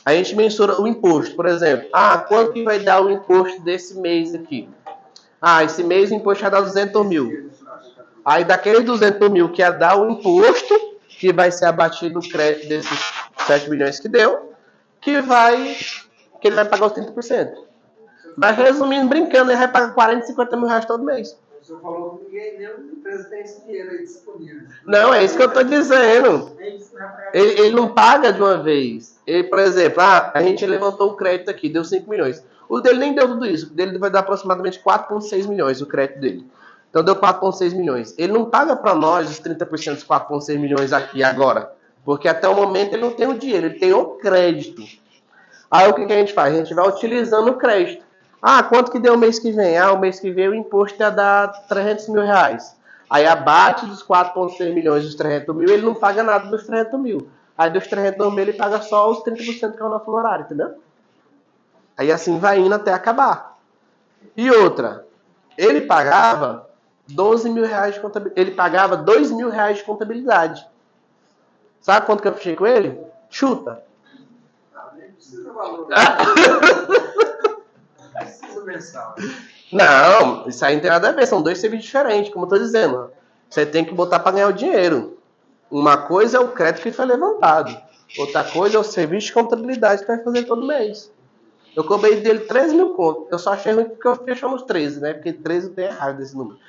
A gente mensura o imposto, por exemplo. Quanto que vai dar o imposto desse mês aqui? Esse mês o imposto vai dar 200 mil. Aí daqueles 200 mil que ia dar o imposto, que vai ser abatido o crédito desses 7 milhões que deu, que ele vai pagar os 30%. Mas resumindo, brincando, ele vai pagar 40, 50 mil reais todo mês. Você falou que ninguém, nenhuma empresa tem esse dinheiro aí disponível. Não, é isso que eu estou dizendo. Ele não paga de uma vez. Ele, por exemplo, a gente levantou o crédito aqui, deu 5 milhões. O dele nem deu tudo isso. O dele vai dar aproximadamente 4,6 milhões o crédito dele. Então deu 4,6 milhões. Ele não paga para nós os 30% dos 4,6 milhões aqui agora. Porque até o momento ele não tem o dinheiro, ele tem o crédito. Aí o que a gente faz? A gente vai utilizando o crédito. Quanto que deu o mês que vem? O mês que vem o imposto ia dar 300 mil reais. Aí abate dos 4,6 milhões dos 300 mil, ele não paga nada dos 300 mil. Aí dos 300 mil ele paga só os 30% que é o nosso honorário, entendeu? Aí assim vai indo até acabar. E outra, ele pagava 12 mil reais de contabilidade. Ele pagava 2 mil reais de contabilidade. Sabe quanto que eu fechei com ele? Chuta. Nem precisa valor. Precisa mensal. Não, isso aí não tem nada a ver, são dois serviços diferentes, como eu estou dizendo. Você tem que botar para ganhar o dinheiro. Uma coisa é o crédito que foi levantado. Outra coisa é o serviço de contabilidade que vai fazer todo mês. Eu cobrei dele 13 mil contos. Eu só achei ruim porque eu fechei nos 13, né? Porque 13 tem errado desse número.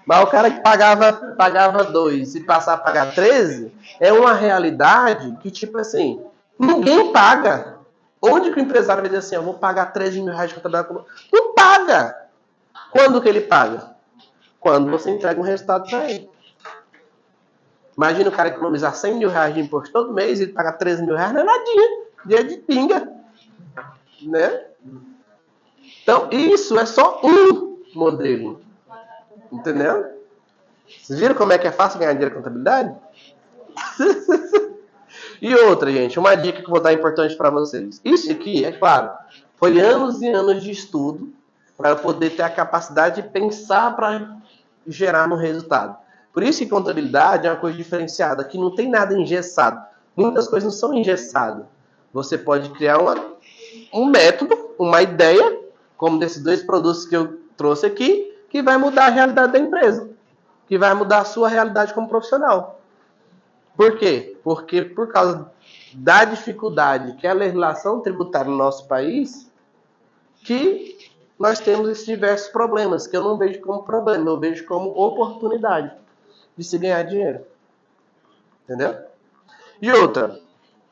Mas o cara que pagava 2 e passar a pagar 13 é uma realidade que, tipo assim, ninguém paga. Onde que o empresário vai dizer assim, eu vou pagar 13 mil reais de contabilidade? Não paga! Quando que ele paga? Quando você entrega um resultado para ele. Imagina o cara economizar 100 mil reais de imposto todo mês e ele pagar 13 mil reais, não é nadinha. Dia de pinga. Né? Então, isso é só um modelo. Entendeu? Vocês viram como é que é fácil ganhar dinheiro com contabilidade? E outra, gente, uma dica que eu vou dar importante para vocês. Isso aqui, é claro, foi anos e anos de estudo para eu poder ter a capacidade de pensar para gerar no resultado. Por isso que contabilidade é uma coisa diferenciada, que não tem nada engessado. Muitas coisas não são engessadas. Você pode criar um método, uma ideia, como desses dois produtos que eu trouxe aqui, que vai mudar a realidade da empresa, que vai mudar a sua realidade como profissional. Por quê? Porque por causa da dificuldade que é a legislação tributária no nosso país, que nós temos esses diversos problemas, que eu não vejo como problema, eu vejo como oportunidade de se ganhar dinheiro. Entendeu? E outra,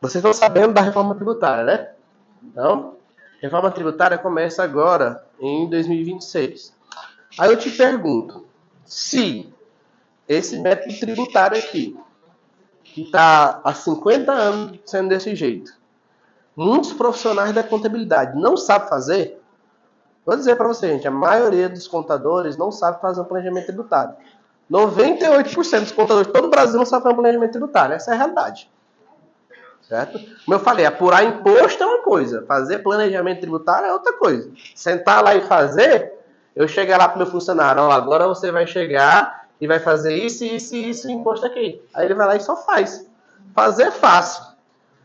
vocês estão sabendo da reforma tributária, né? Então, a reforma tributária começa agora, em 2026. Aí eu te pergunto, se esse método tributário aqui, que está há 50 anos sendo desse jeito, muitos profissionais da contabilidade não sabem fazer, vou dizer para você, gente, a maioria dos contadores não sabe fazer um planejamento tributário. 98% dos contadores de todo o Brasil não sabem fazer um planejamento tributário. Essa é a realidade. Certo? Como eu falei, apurar imposto é uma coisa, fazer planejamento tributário é outra coisa. Sentar lá e fazer, eu chegar lá para o meu funcionário, agora você vai chegar e vai fazer isso, imposto aqui. Aí ele vai lá e só faz. Fazer é fácil.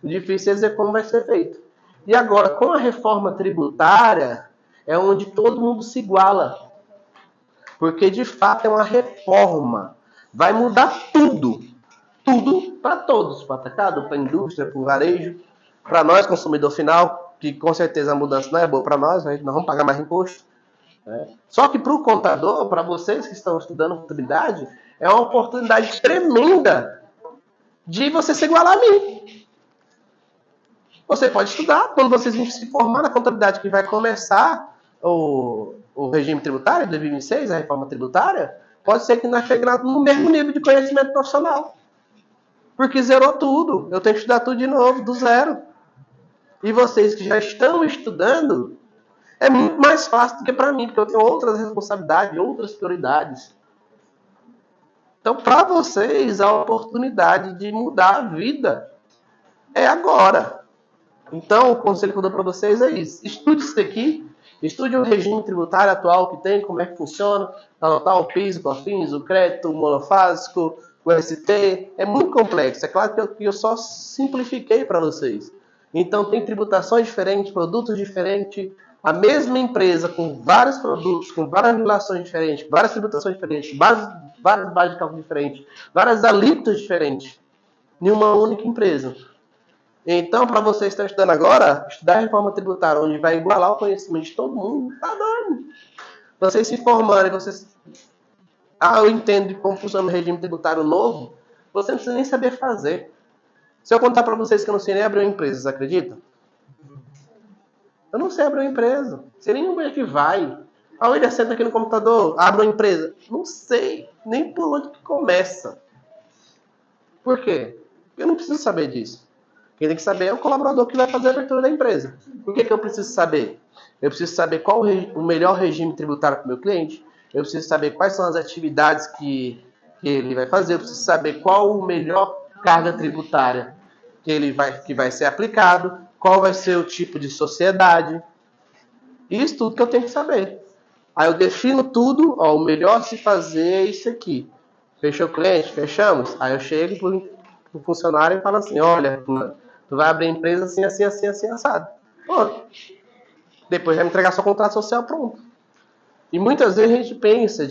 O difícil é dizer como vai ser feito. E agora, com a reforma tributária, é onde todo mundo se iguala. Porque, de fato, é uma reforma. Vai mudar tudo. Tudo para todos. Para o atacado, para a indústria, para o varejo. Para nós, consumidor final, que com certeza a mudança não é boa para nós, nós vamos pagar mais imposto. Só que para o contador, para vocês que estão estudando contabilidade, é uma oportunidade tremenda de você se igualar a mim. Você pode estudar, quando vocês vão se formar na contabilidade, que vai começar o regime tributário de 2026, a reforma tributária, pode ser que nós cheguemos no mesmo nível de conhecimento profissional. Porque zerou tudo. Eu tenho que estudar tudo de novo, do zero. E vocês que já estão estudando, é muito mais fácil do que para mim, porque eu tenho outras responsabilidades, outras prioridades. Então, para vocês, a oportunidade de mudar a vida é agora. Então, o conselho que eu dou para vocês é isso. Estude isso aqui Estude o regime tributário atual que tem, como é que funciona, o PIS, o COFINS, o crédito, o monofásico, o ST. É muito complexo. É claro que eu só simplifiquei para vocês. Então, tem tributações diferentes, produtos diferentes, a mesma empresa com vários produtos, com várias relações diferentes, várias tributações diferentes, várias bases de cálculo diferentes, várias alíquotas diferentes, em uma única empresa. Então, para vocês que estão estudando agora, estudar a reforma tributária, onde vai igualar o conhecimento de todo mundo, tá doido. Vocês se formarem, eu entendo de como funciona o regime tributário novo, você não precisa nem saber fazer. Se eu contar para vocês que eu não sei nem abrir uma empresa, vocês acreditam? Eu não sei abrir uma empresa. Sei nem onde é que vai. A William senta aqui no computador, abre uma empresa. Não sei nem por onde que começa. Por quê? Eu não preciso saber disso. Quem tem que saber é o colaborador que vai fazer a abertura da empresa. Por que eu preciso saber? Eu preciso saber qual o melhor regime tributário para o meu cliente. Eu preciso saber quais são as atividades que ele vai fazer. Eu preciso saber qual o melhor carga tributária que vai ser aplicado. Qual vai ser o tipo de sociedade. Isso tudo que eu tenho que saber. Aí eu defino tudo. O melhor se fazer é isso aqui. Fechou o cliente? Fechamos? Aí eu chego pro funcionário e falo assim, olha, tu vai abrir a empresa assim, assim, assim, assim, assado. Pronto. Depois vai me entregar seu contrato social pronto. E muitas vezes a gente pensa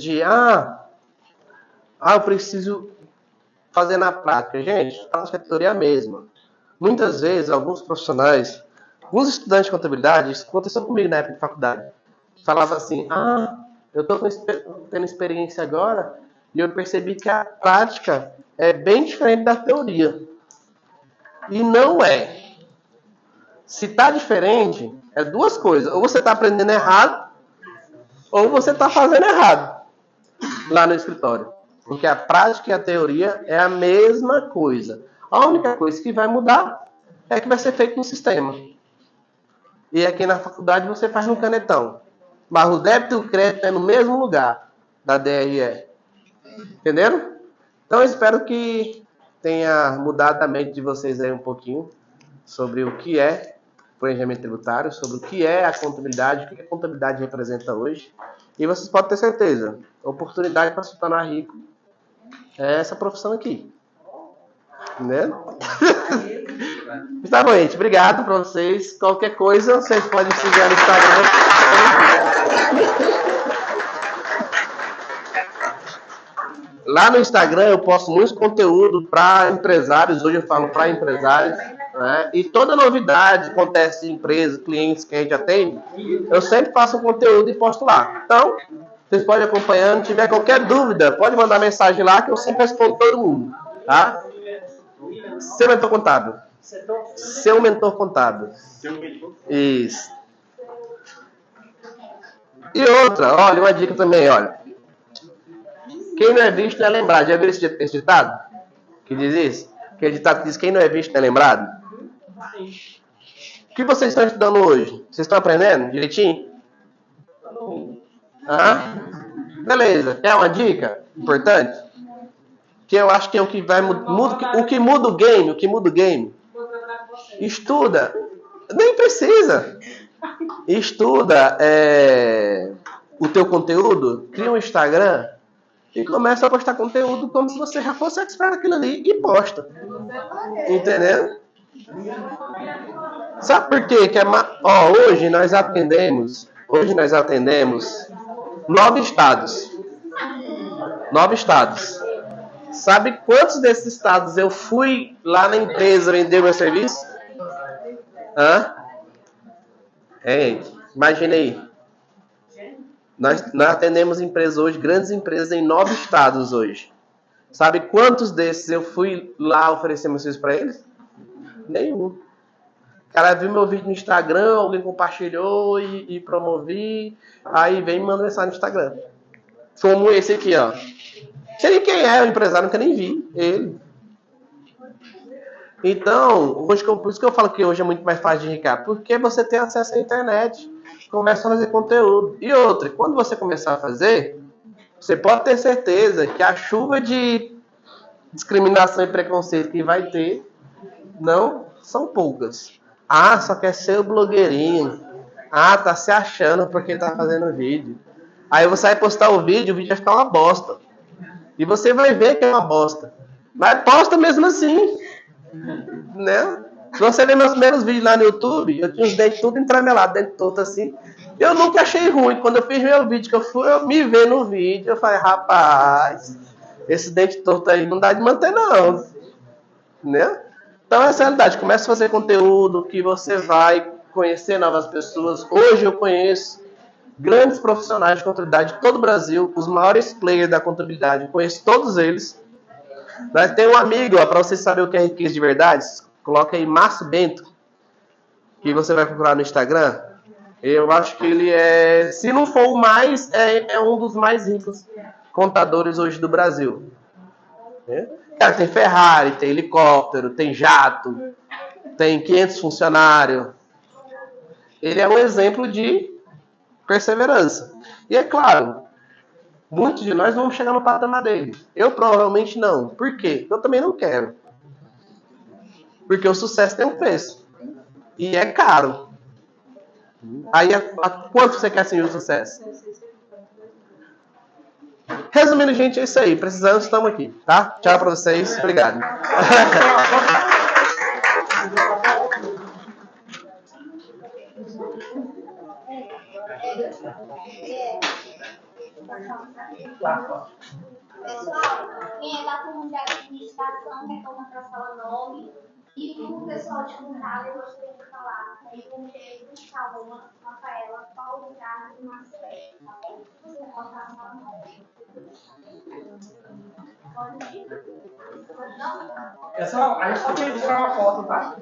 eu preciso fazer na prática. Gente, a nossa teoria é a mesma. Muitas vezes, alguns profissionais, alguns estudantes de contabilidade, isso aconteceu comigo na época de faculdade, falavam assim, eu estou tendo experiência agora e eu percebi que a prática é bem diferente da teoria. E não é. Se está diferente, é duas coisas. Ou você está aprendendo errado, ou você está fazendo errado lá no escritório. Porque a prática e a teoria é a mesma coisa. A única coisa que vai mudar é que vai ser feito no sistema. E aqui na faculdade você faz no canetão. Mas o débito e o crédito é no mesmo lugar da DRE. Entenderam? Então eu espero que tenha mudado a mente de vocês aí um pouquinho sobre o que é planejamento tributário, sobre o que é a contabilidade, o que a contabilidade representa hoje. E vocês podem ter certeza, a oportunidade para se tornar rico é essa profissão aqui. Entendeu? Tá bom, gente. Obrigado para vocês. Qualquer coisa, vocês podem seguir no Instagram. Lá no Instagram eu posto muito conteúdo para empresários. Hoje eu falo para empresários. Né? E toda novidade acontece em empresas, clientes que a gente atende, eu sempre faço um conteúdo e posto lá. Então, vocês podem ir acompanhando. Se tiver qualquer dúvida, pode mandar mensagem lá que eu sempre respondo todo mundo. Tá? Seu mentor contábil. Seu mentor contábil. Isso. E outra, olha, uma dica também, olha. Quem não é visto não é lembrado. Já viu esse ditado? Que diz isso? Aquele ditado que diz quem não é visto não é lembrado? O que vocês estão estudando hoje? Vocês estão aprendendo direitinho? Beleza. Quer uma dica importante? Que eu acho que é o que vai o que muda o game. Estuda. Nem precisa. Estuda o teu conteúdo, cria um Instagram e começa a postar conteúdo como se você já fosse expert naquilo ali e posta. Entendeu? Sabe por quê? Hoje nós atendemos 9 estados. 9 estados. Sabe quantos desses estados eu fui lá na empresa vender meu serviço? Imagine aí. Nós atendemos empresas hoje, grandes empresas em 9 estados hoje. Sabe quantos desses eu fui lá oferecer meu serviço para eles? Nenhum. O cara viu meu vídeo no Instagram, alguém compartilhou e promovi, aí vem e manda mensagem no Instagram. Como esse aqui, ó. Sei quem é o empresário, nunca nem vi ele. Então, hoje, por isso que eu falo que hoje é muito mais fácil de enriquecer, porque você tem acesso à internet, começa a fazer conteúdo. E outra, quando você começar a fazer, você pode ter certeza que a chuva de discriminação e preconceito que vai ter, não são poucas. Só quer ser o blogueirinho. Ah, tá se achando porque tá fazendo vídeo. Aí você vai postar o vídeo vai ficar uma bosta. E você vai ver que é uma bosta. Mas posta mesmo assim, né? Se você ver meus primeiros vídeos lá no YouTube, eu tinha os dentes tudo entramelados, dente todo assim. Eu nunca achei ruim. Quando eu fiz meu vídeo, que eu me ver no vídeo, eu falei, rapaz, esse dente torto aí não dá de manter não, né? Então essa é a realidade. Comece a fazer conteúdo que você vai conhecer novas pessoas. Hoje eu conheço grandes profissionais de contabilidade de todo o Brasil, os maiores players da contabilidade, conheço todos eles. Nós tem um amigo, para você saber o que é riqueza de verdade, coloca aí Márcio Bento, que você vai procurar no Instagram. Eu acho que ele é, se não for o mais, é um dos mais ricos contadores hoje do Brasil. Cara, tem Ferrari, tem helicóptero, tem jato, tem 500 funcionários. Ele é um exemplo de perseverança. E é claro, muitos de nós vamos chegar no patamar dele. Eu provavelmente não. Por quê? Eu também não quero. Porque o sucesso tem um preço. E é caro. Aí, a quanto você quer atingir o sucesso? Resumindo, gente, é isso aí. Precisando, estamos aqui, tá? Tchau pra vocês. Obrigado. Pessoal, quem é da turma de administração, retorna para a sala 9. E o pessoal de contábil, eu gostaria de falar. Aí vão ter Gustavo, Rafaela, Paulo, Ricardo e Marcelo. Tá bom? Você volta na sala 9. Pode ir? Pessoal, a gente só queria tirar uma foto, tá?